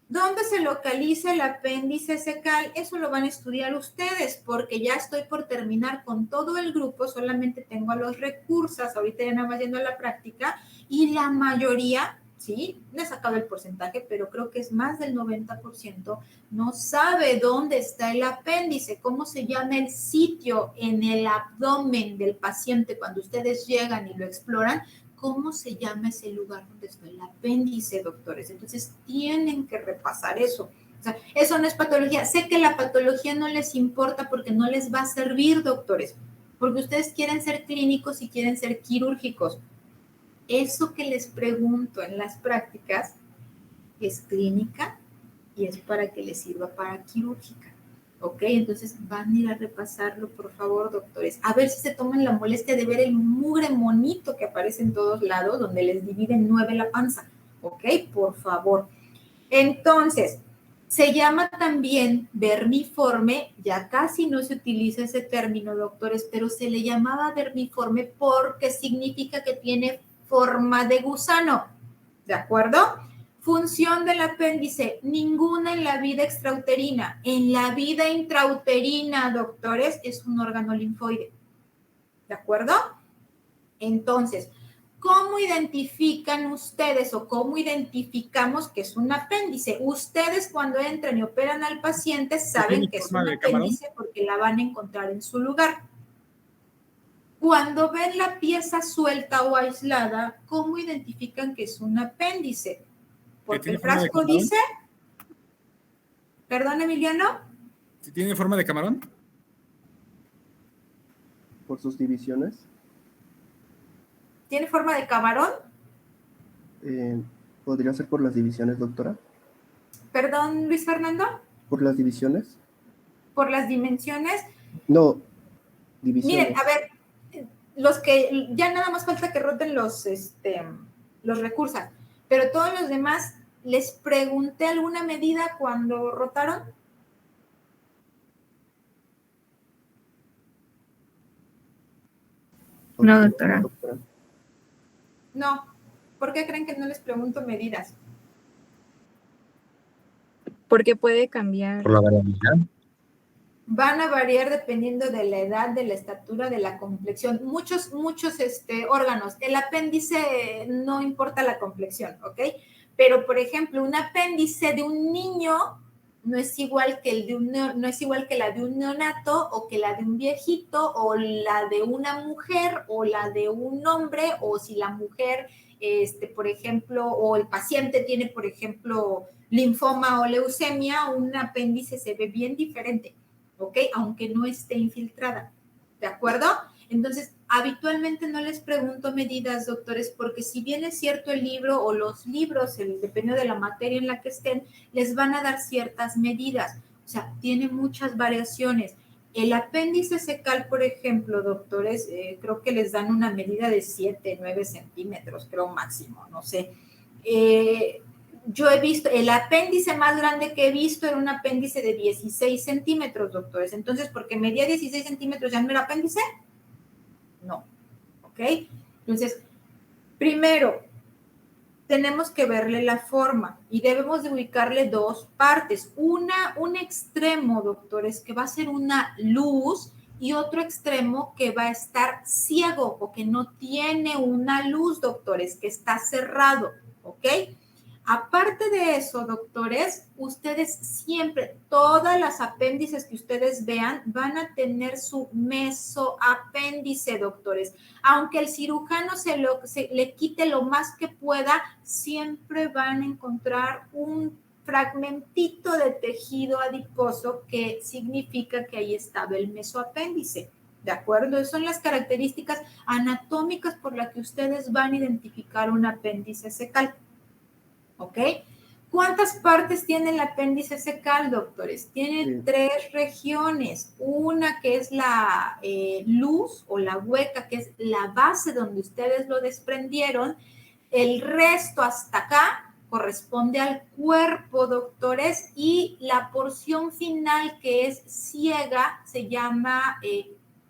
¿Dónde se localiza el apéndice secal? Eso lo van a estudiar ustedes porque ya estoy por terminar con todo el grupo, solamente tengo a los recursos, ahorita ya nada más yendo a la práctica y la mayoría, sí, no he sacado el porcentaje, pero creo que es más del 90%, no sabe dónde está el apéndice, cómo se llama el sitio en el abdomen del paciente cuando ustedes llegan y lo exploran. ¿Cómo se llama ese lugar donde está el apéndice, doctores? Entonces, tienen que repasar eso. O sea, eso no es patología. Sé que la patología no les importa porque no les va a servir, doctores, porque ustedes quieren ser clínicos y quieren ser quirúrgicos. Eso que les pregunto en las prácticas es clínica y es para que les sirva para quirúrgica. ¿Ok? Entonces van a ir a repasarlo, por favor, doctores. A ver si se toman la molestia de ver el mugre monito que aparece en todos lados, donde les divide en 9 la panza. ¿Ok? Por favor. Entonces, se llama también vermiforme, ya casi no se utiliza ese término, doctores, pero se le llamaba vermiforme porque significa que tiene forma de gusano. ¿De acuerdo? Función del apéndice, ninguna en la vida extrauterina. En la vida intrauterina, doctores, es un órgano linfoide. ¿De acuerdo? Entonces, ¿cómo identifican ustedes o cómo identificamos que es un apéndice? Ustedes cuando entran y operan al paciente saben que es un apéndice porque la van a encontrar en su lugar. Cuando ven la pieza suelta o aislada, ¿cómo identifican que es un apéndice? Porque el frasco dice... ¿Perdón, Emiliano? ¿Si tiene forma de camarón? Por sus divisiones. ¿Tiene forma de camarón? ¿Podría ser por las divisiones, doctora? ¿Perdón, Luis Fernando? ¿Por las divisiones? ¿Por las dimensiones? No, divisiones. Miren, a ver, los que ya nada más falta que roten los recursos, pero todos los demás, ¿les pregunté alguna medida cuando rotaron? No, doctora. No. ¿Por qué creen que no les pregunto medidas? Porque puede cambiar. Por la variabilidad. van a variar dependiendo de la edad, de la estatura, de la complexión. Muchos órganos. El apéndice no importa la complexión, ¿ok? Pero, por ejemplo, un apéndice de un niño no es igual que no es igual que la de un neonato o que la de un viejito o la de una mujer o la de un hombre, o si la mujer, por ejemplo, o el paciente tiene, por ejemplo, linfoma o leucemia, un apéndice se ve bien diferente, ¿ok? Aunque no esté infiltrada, ¿de acuerdo? Entonces, habitualmente no les pregunto medidas, doctores, porque si bien es cierto el libro o los libros, dependiendo de la materia en la que estén, les van a dar ciertas medidas. O sea, tiene muchas variaciones. El apéndice secal, por ejemplo, doctores, creo que les dan una medida de 7, 9 centímetros, creo máximo, no sé. Yo he visto, el apéndice más grande que he visto era un apéndice de 16 centímetros, doctores. Entonces, ¿porque medía 16 centímetros ya no era apéndice? No, ¿ok? Entonces, primero, tenemos que verle la forma y debemos de ubicarle dos partes. Un extremo, doctores, que va a ser una luz, y otro extremo que va a estar ciego o que no tiene una luz, doctores, que está cerrado, ¿ok? Aparte de eso, doctores, ustedes siempre, todas las apéndices que ustedes vean van a tener su mesoapéndice, doctores. Aunque el cirujano le quite lo más que pueda, siempre van a encontrar un fragmentito de tejido adiposo que significa que ahí estaba el mesoapéndice. ¿De acuerdo? Esas son las características anatómicas por las que ustedes van a identificar un apéndice secal. ¿Ok? ¿Cuántas partes tiene el apéndice secal, doctores? Tiene 3 regiones. Una que es la luz o la hueca, que es la base donde ustedes lo desprendieron. El resto hasta acá corresponde al cuerpo, doctores, y la porción final que es ciega se llama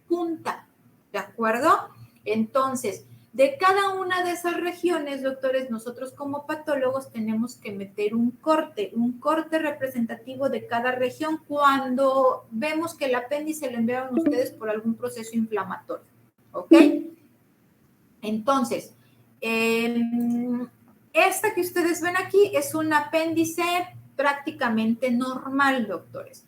punta, ¿de acuerdo? Entonces, de cada una de esas regiones, doctores, nosotros como patólogos tenemos que meter un corte representativo de cada región cuando vemos que el apéndice lo enviaron ustedes por algún proceso inflamatorio, ¿ok? Entonces, esta que ustedes ven aquí es un apéndice prácticamente normal, doctores.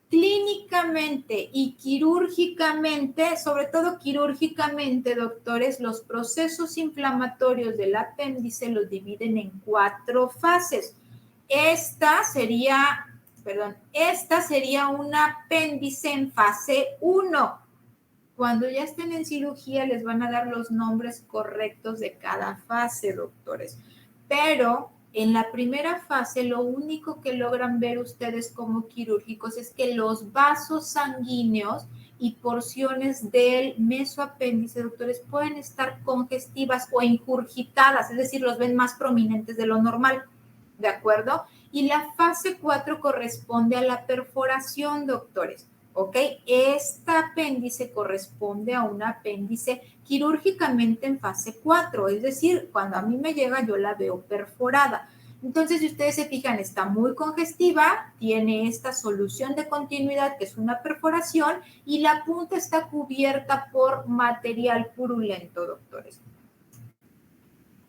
Clínicamente y quirúrgicamente, sobre todo quirúrgicamente, doctores, los procesos inflamatorios del apéndice los dividen en 4 fases. Esta sería un apéndice en fase 1. Cuando ya estén en cirugía les van a dar los nombres correctos de cada fase, doctores. Pero en la primera fase, lo único que logran ver ustedes como quirúrgicos es que los vasos sanguíneos y porciones del mesoapéndice, doctores, pueden estar congestivas o ingurgitadas, es decir, los ven más prominentes de lo normal, ¿de acuerdo? Y la fase 4 corresponde a la perforación, doctores, ¿ok? Este apéndice corresponde a un apéndice quirúrgicamente en fase 4, es decir, cuando a mí me llega yo la veo perforada. Entonces, si ustedes se fijan, está muy congestiva, tiene esta solución de continuidad que es una perforación y la punta está cubierta por material purulento, doctores.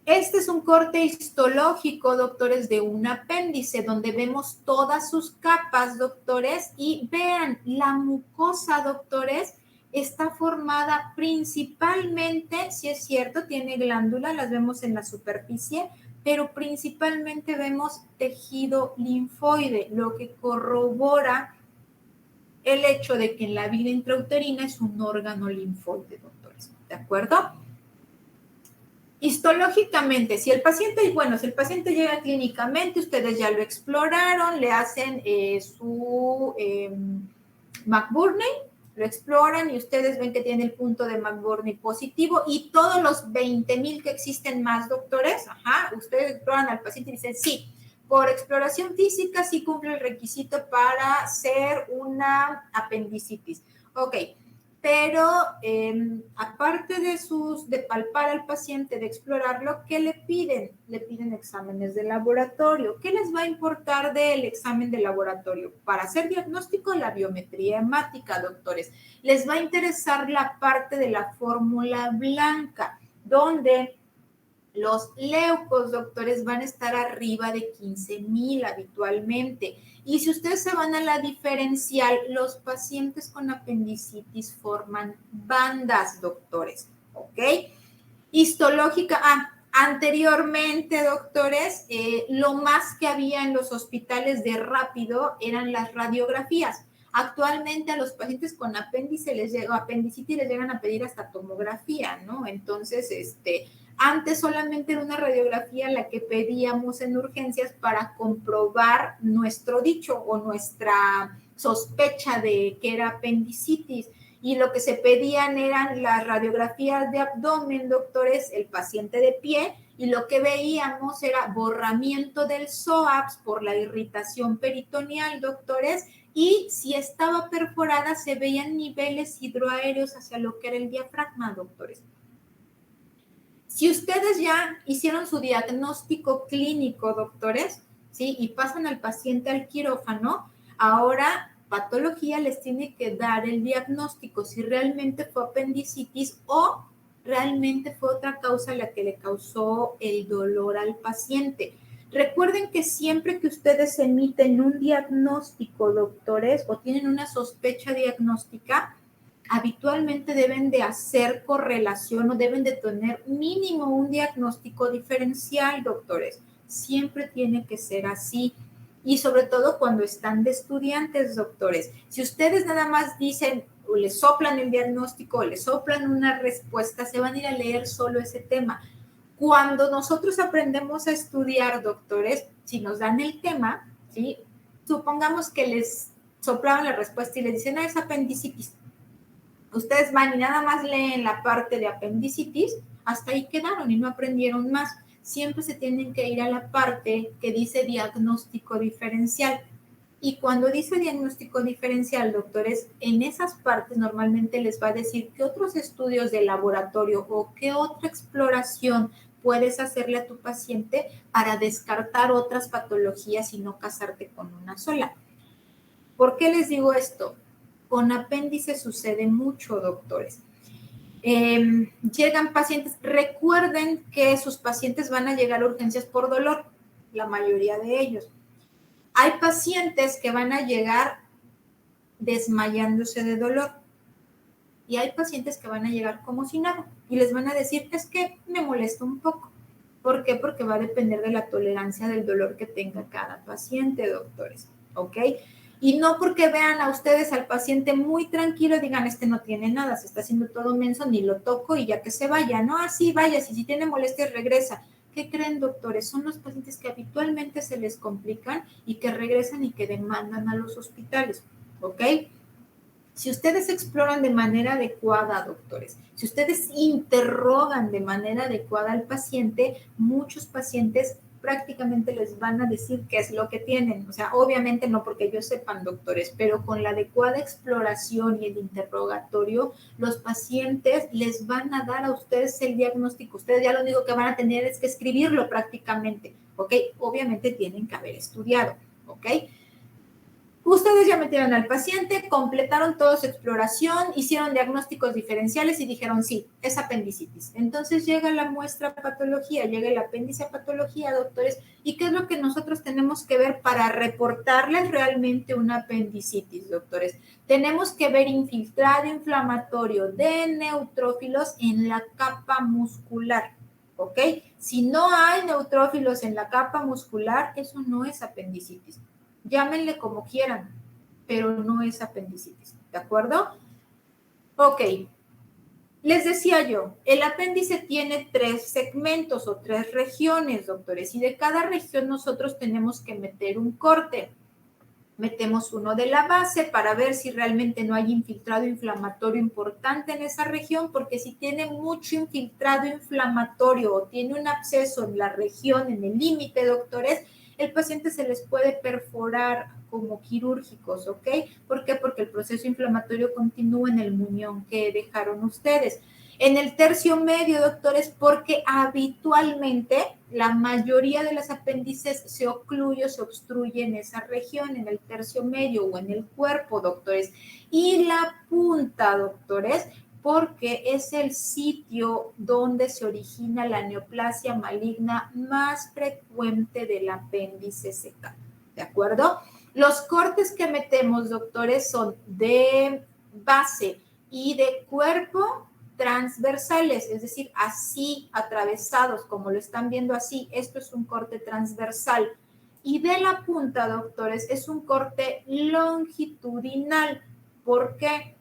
Este es un corte histológico, doctores, de un apéndice donde vemos todas sus capas, doctores, y vean, la mucosa, doctores, está formada principalmente, si es cierto, tiene glándulas, las vemos en la superficie, pero principalmente vemos tejido linfoide, lo que corrobora el hecho de que en la vida intrauterina es un órgano linfoide, doctores, ¿de acuerdo? Histológicamente, si el paciente llega clínicamente, ustedes ya lo exploraron, le hacen su McBurney, lo exploran y ustedes ven que tiene el punto de McBurney positivo y todos los 20,000 que existen más, doctores, ustedes exploran al paciente y dicen, sí, por exploración física sí cumple el requisito para ser una apendicitis. Ok. pero aparte de palpar al paciente, de explorarlo, ¿qué le piden? Le piden exámenes de laboratorio. ¿Qué les va a importar del examen de laboratorio? Para hacer diagnóstico, la biometría hemática, doctores. Les va a interesar la parte de la fórmula blanca, donde los leucos, doctores, van a estar arriba de 15,000 habitualmente. Y si ustedes se van a la diferencial, los pacientes con apendicitis forman bandas, doctores, ¿ok? Histológica, anteriormente, doctores, lo más que había en los hospitales de rápido eran las radiografías. Actualmente a los pacientes con apéndice apendicitis les llegan a pedir hasta tomografía, ¿no? Entonces, antes solamente era una radiografía la que pedíamos en urgencias para comprobar nuestro dicho o nuestra sospecha de que era apendicitis. Y lo que se pedían eran las radiografías de abdomen, doctores, el paciente de pie, y lo que veíamos era borramiento del psoas por la irritación peritoneal, doctores, y si estaba perforada se veían niveles hidroaéreos hacia lo que era el diafragma, doctores. Si ustedes ya hicieron su diagnóstico clínico, doctores, ¿sí? Y pasan al paciente al quirófano, ahora patología les tiene que dar el diagnóstico si realmente fue apendicitis o realmente fue otra causa la que le causó el dolor al paciente. Recuerden que siempre que ustedes emiten un diagnóstico, doctores, o tienen una sospecha diagnóstica, habitualmente deben de hacer correlación o deben de tener mínimo un diagnóstico diferencial, doctores. Siempre tiene que ser así. Y sobre todo cuando están de estudiantes, doctores. Si ustedes nada más dicen o les soplan el diagnóstico o les soplan una respuesta, se van a ir a leer solo ese tema. Cuando nosotros aprendemos a estudiar, doctores, si nos dan el tema, ¿sí? Supongamos que les soplaron la respuesta y les dicen, es apendicitis. Ustedes van y nada más leen la parte de apendicitis, hasta ahí quedaron y no aprendieron más. Siempre se tienen que ir a la parte que dice diagnóstico diferencial. Y cuando dice diagnóstico diferencial, doctores, en esas partes normalmente les va a decir qué otros estudios de laboratorio o qué otra exploración puedes hacerle a tu paciente para descartar otras patologías y no casarte con una sola. ¿Por qué les digo esto? Con apéndice sucede mucho, doctores. Llegan pacientes, recuerden que sus pacientes van a llegar a urgencias por dolor, la mayoría de ellos. Hay pacientes que van a llegar desmayándose de dolor y hay pacientes que van a llegar como si nada y les van a decir, es que me molesta un poco. ¿Por qué? Porque va a depender de la tolerancia del dolor que tenga cada paciente, doctores, ¿ok? Y no porque vean a ustedes al paciente muy tranquilo y digan, no tiene nada, se está haciendo todo menso, ni lo toco y ya que se vaya. No, así vaya, si tiene molestias regresa. ¿Qué creen, doctores? Son los pacientes que habitualmente se les complican y que regresan y que demandan a los hospitales, ¿ok? Si ustedes exploran de manera adecuada, doctores, si ustedes interrogan de manera adecuada al paciente, muchos pacientes prácticamente les van a decir qué es lo que tienen. O sea, obviamente no porque ellos sepan, doctores, pero con la adecuada exploración y el interrogatorio, los pacientes les van a dar a ustedes el diagnóstico. Ustedes ya lo único que van a tener es que escribirlo prácticamente, ¿ok? Obviamente tienen que haber estudiado, ¿ok? Ustedes ya metieron al paciente, completaron toda su exploración, hicieron diagnósticos diferenciales y dijeron, sí, es apendicitis. Entonces llega la muestra patología, llega el apéndice a patología, doctores, ¿y qué es lo que nosotros tenemos que ver para reportarles realmente una apendicitis, doctores? Tenemos que ver infiltrado inflamatorio de neutrófilos en la capa muscular, ¿ok? Si no hay neutrófilos en la capa muscular, eso no es apendicitis. Llámenle como quieran, pero no es apendicitis, ¿de acuerdo? Ok, les decía yo, el apéndice tiene 3 segmentos o 3 regiones, doctores, y de cada región nosotros tenemos que meter un corte. Metemos uno de la base para ver si realmente no hay infiltrado inflamatorio importante en esa región, porque si tiene mucho infiltrado inflamatorio o tiene un absceso en la región, en el límite, doctores, el paciente se les puede perforar como quirúrgicos, ¿ok? ¿Por qué? Porque el proceso inflamatorio continúa en el muñón que dejaron ustedes. En el tercio medio, doctores, porque habitualmente la mayoría de las apéndices se ocluye o se obstruye en esa región, en el tercio medio o en el cuerpo, doctores. Y la punta, doctores, porque es el sitio donde se origina la neoplasia maligna más frecuente del apéndice secal. ¿De acuerdo? Los cortes que metemos, doctores, son de base y de cuerpo transversales, es decir, así atravesados, como lo están viendo así. Esto es un corte transversal. Y de la punta, doctores, es un corte longitudinal. ¿Por qué?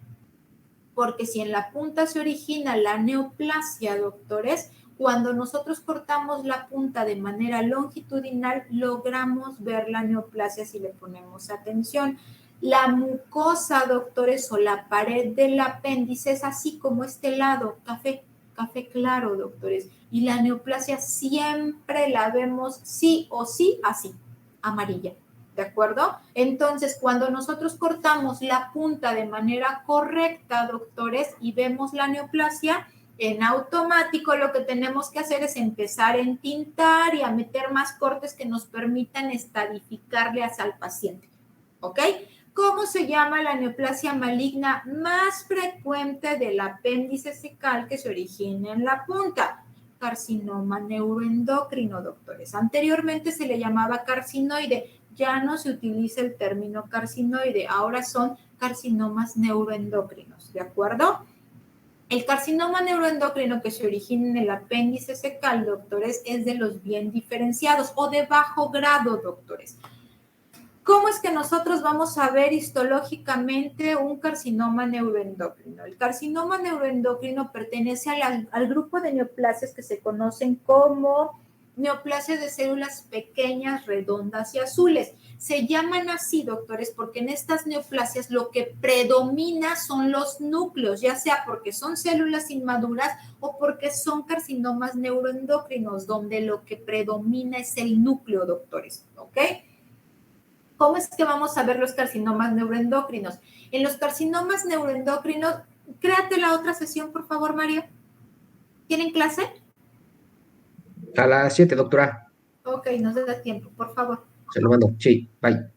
Porque si en la punta se origina la neoplasia, doctores, cuando nosotros cortamos la punta de manera longitudinal, logramos ver la neoplasia si le ponemos atención. La mucosa, doctores, o la pared del apéndice es así como este lado, café claro, doctores. Y la neoplasia siempre la vemos sí o sí así, amarilla. ¿De acuerdo? Entonces, cuando nosotros cortamos la punta de manera correcta, doctores, y vemos la neoplasia, en automático lo que tenemos que hacer es empezar a entintar y a meter más cortes que nos permitan estadificarle al paciente. ¿Ok? ¿Cómo se llama la neoplasia maligna más frecuente del apéndice secal que se origina en la punta? Carcinoma neuroendocrino, doctores. Anteriormente se le llamaba carcinoide. Ya no se utiliza el término carcinoide, ahora son carcinomas neuroendocrinos, ¿de acuerdo? El carcinoma neuroendocrino que se origina en el apéndice secal, doctores, es de los bien diferenciados o de bajo grado, doctores. ¿Cómo es que nosotros vamos a ver histológicamente un carcinoma neuroendocrino? El carcinoma neuroendocrino pertenece al grupo de neoplasias que se conocen como neoplasias de células pequeñas, redondas y azules. Se llaman así, doctores, porque en estas neoplasias lo que predomina son los núcleos, ya sea porque son células inmaduras o porque son carcinomas neuroendocrinos, donde lo que predomina es el núcleo, doctores, ¿ok? ¿Cómo es que vamos a ver los carcinomas neuroendocrinos? En los carcinomas neuroendocrinos, créate la otra sesión, por favor, María. ¿Tienen clase? A las 7, doctora. Ok, nos da tiempo, por favor. Se lo mando. Sí, bye.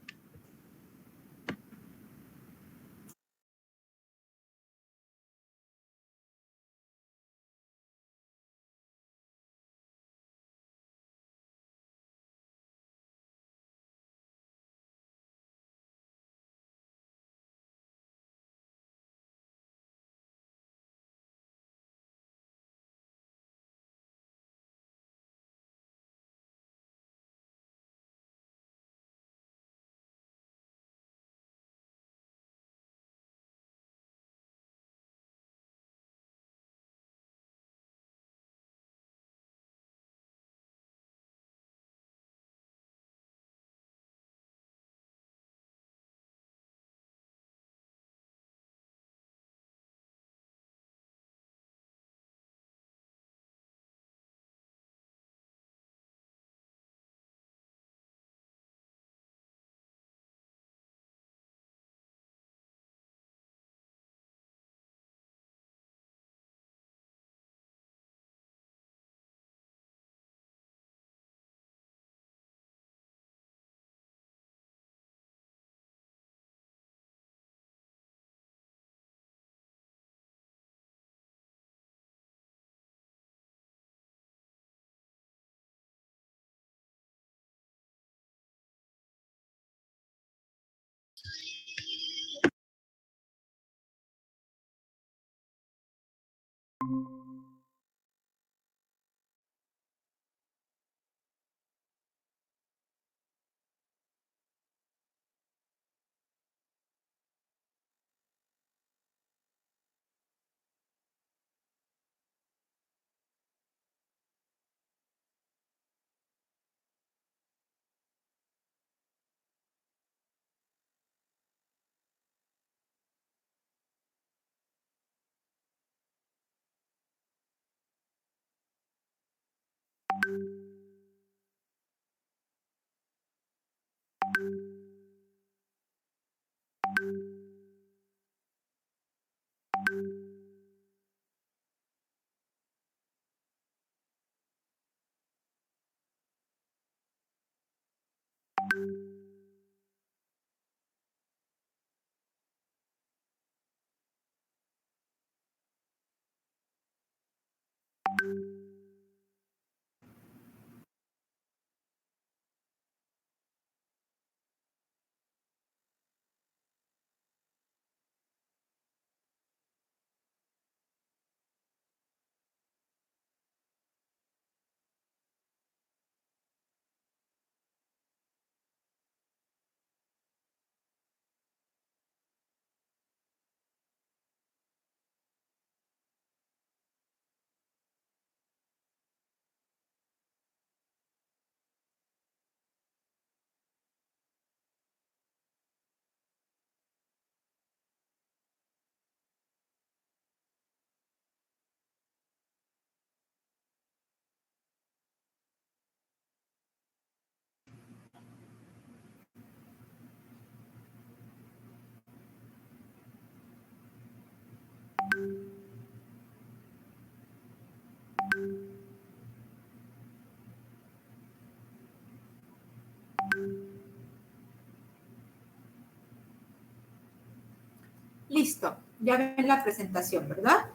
Listo, ya ven la presentación, ¿verdad?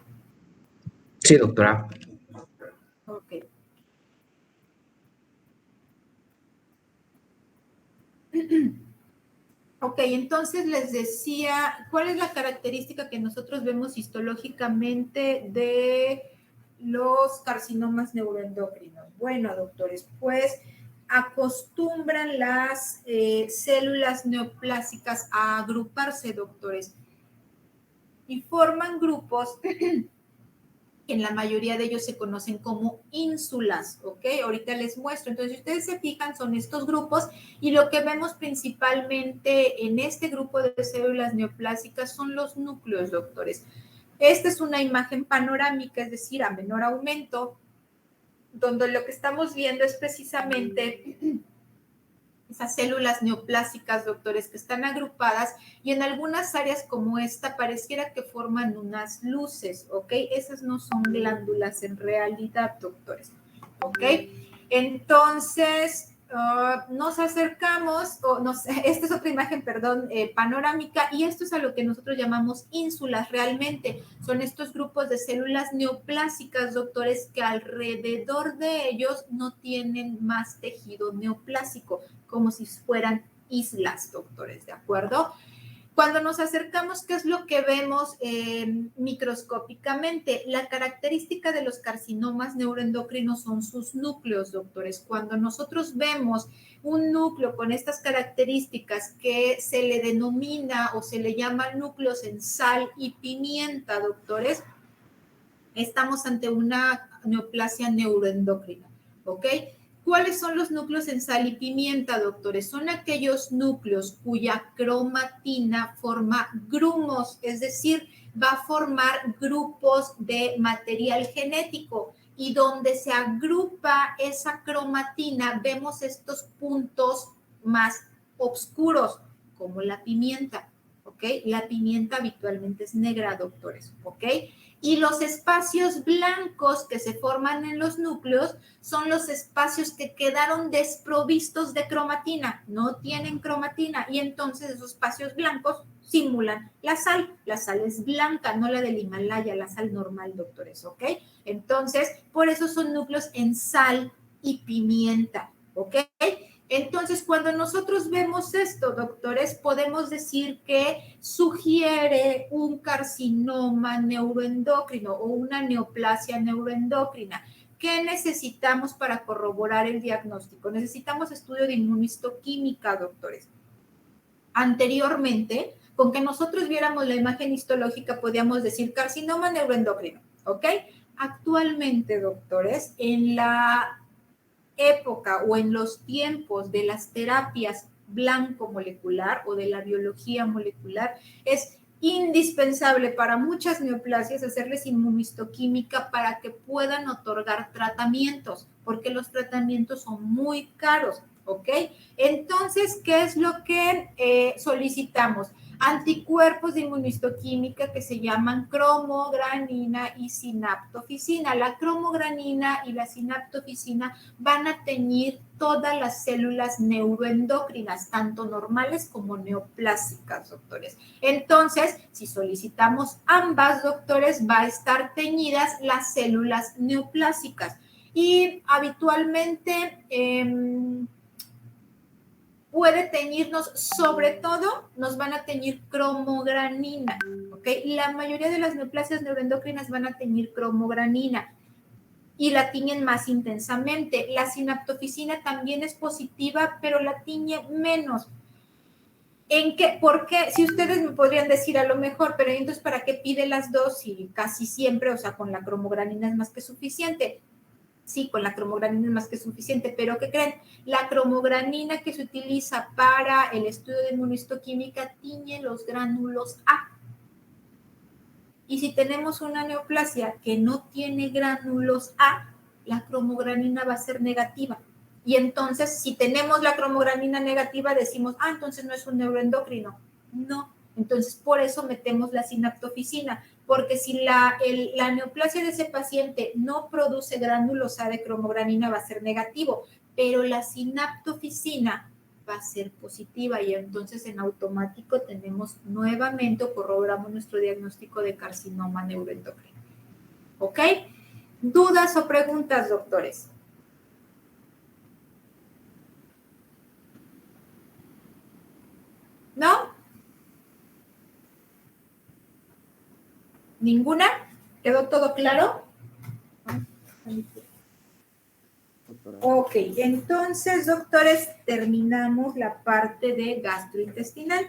Sí, doctora. Ok. Ok, entonces les decía, ¿cuál es la característica que nosotros vemos histológicamente de los carcinomas neuroendocrinos? Bueno, doctores, pues acostumbran las células neoplásicas a agruparse, doctores, y forman grupos en la mayoría de ellos se conocen como ínsulas, ¿ok? Ahorita les muestro. Entonces, si ustedes se fijan, son estos grupos y lo que vemos principalmente en este grupo de células neoplásicas son los núcleos, doctores. Esta es una imagen panorámica, es decir, a menor aumento, donde lo que estamos viendo es precisamente esas células neoplásicas, doctores, que están agrupadas y en algunas áreas como esta pareciera que forman unas luces, ¿ok? Esas no son glándulas en realidad, doctores, ¿ok? Entonces, nos acercamos, esta es otra imagen, perdón, panorámica, y esto es a lo que nosotros llamamos ínsulas realmente. Son estos grupos de células neoplásicas, doctores, que alrededor de ellos no tienen más tejido neoplásico, como si fueran islas, doctores, ¿de acuerdo? Cuando nos acercamos, ¿qué es lo que vemos microscópicamente? La característica de los carcinomas neuroendocrinos son sus núcleos, doctores. Cuando nosotros vemos un núcleo con estas características que se le denomina o se le llama núcleos en sal y pimienta, doctores, estamos ante una neoplasia neuroendocrina, ¿ok? ¿Cuáles son los núcleos en sal y pimienta, doctores? Son aquellos núcleos cuya cromatina forma grumos, es decir, va a formar grupos de material genético y donde se agrupa esa cromatina vemos estos puntos más oscuros, como la pimienta, ¿ok? La pimienta habitualmente es negra, doctores, ¿ok? Y los espacios blancos que se forman en los núcleos son los espacios que quedaron desprovistos de cromatina, no tienen cromatina y entonces esos espacios blancos simulan la sal. La sal es blanca, no la del Himalaya, la sal normal, doctores, ¿ok? Entonces, por eso son núcleos en sal y pimienta, ¿ok? Entonces, cuando nosotros vemos esto, doctores, podemos decir que sugiere un carcinoma neuroendocrino o una neoplasia neuroendocrina. ¿Qué necesitamos para corroborar el diagnóstico? Necesitamos estudio de inmunistoquímica, doctores. Anteriormente, con que nosotros viéramos la imagen histológica, podíamos decir carcinoma neuroendocrino, ¿ok? Actualmente, doctores, en la época o en los tiempos de las terapias blanco-molecular o de la biología molecular, es indispensable para muchas neoplasias hacerles inmunistoquímica para que puedan otorgar tratamientos, porque los tratamientos son muy caros. ¿ok? Entonces, ¿qué es lo que solicitamos? Anticuerpos de inmunohistoquímica que se llaman cromogranina y sinaptofisina. La cromogranina y la sinaptofisina van a teñir todas las células neuroendocrinas, tanto normales como neoplásicas, doctores. Entonces, si solicitamos ambas, doctores, va a estar teñidas las células neoplásicas. Y habitualmente puede teñirnos, sobre todo, nos van a teñir cromogranina, ¿ok? La mayoría de las neoplasias neuroendocrinas van a teñir cromogranina y la tiñen más intensamente. La sinaptofisina también es positiva, pero la tiñe menos. ¿En qué? ¿Por qué? Si ustedes me podrían decir a lo mejor, pero entonces, ¿para qué pide las dos? Y casi siempre, o sea, con la cromogranina es más que suficiente. Sí, con la cromogranina es más que suficiente, pero ¿qué creen? La cromogranina que se utiliza para el estudio de inmunohistoquímica tiñe los gránulos A. Y si tenemos una neoplasia que no tiene gránulos A, la cromogranina va a ser negativa. Y entonces, si tenemos la cromogranina negativa, decimos, entonces no es un neuroendocrino. No, entonces por eso metemos la sinaptofisina, porque si la neoplasia de ese paciente no produce gránulos A de cromogranina, va a ser negativo, pero la sinaptofisina va a ser positiva y entonces en automático tenemos nuevamente o corroboramos nuestro diagnóstico de carcinoma neuroendocrino. ¿Ok? ¿Dudas o preguntas, doctores? ¿No? ¿Ninguna? ¿Quedó todo claro? Ok, entonces, doctores, terminamos la parte de gastrointestinal.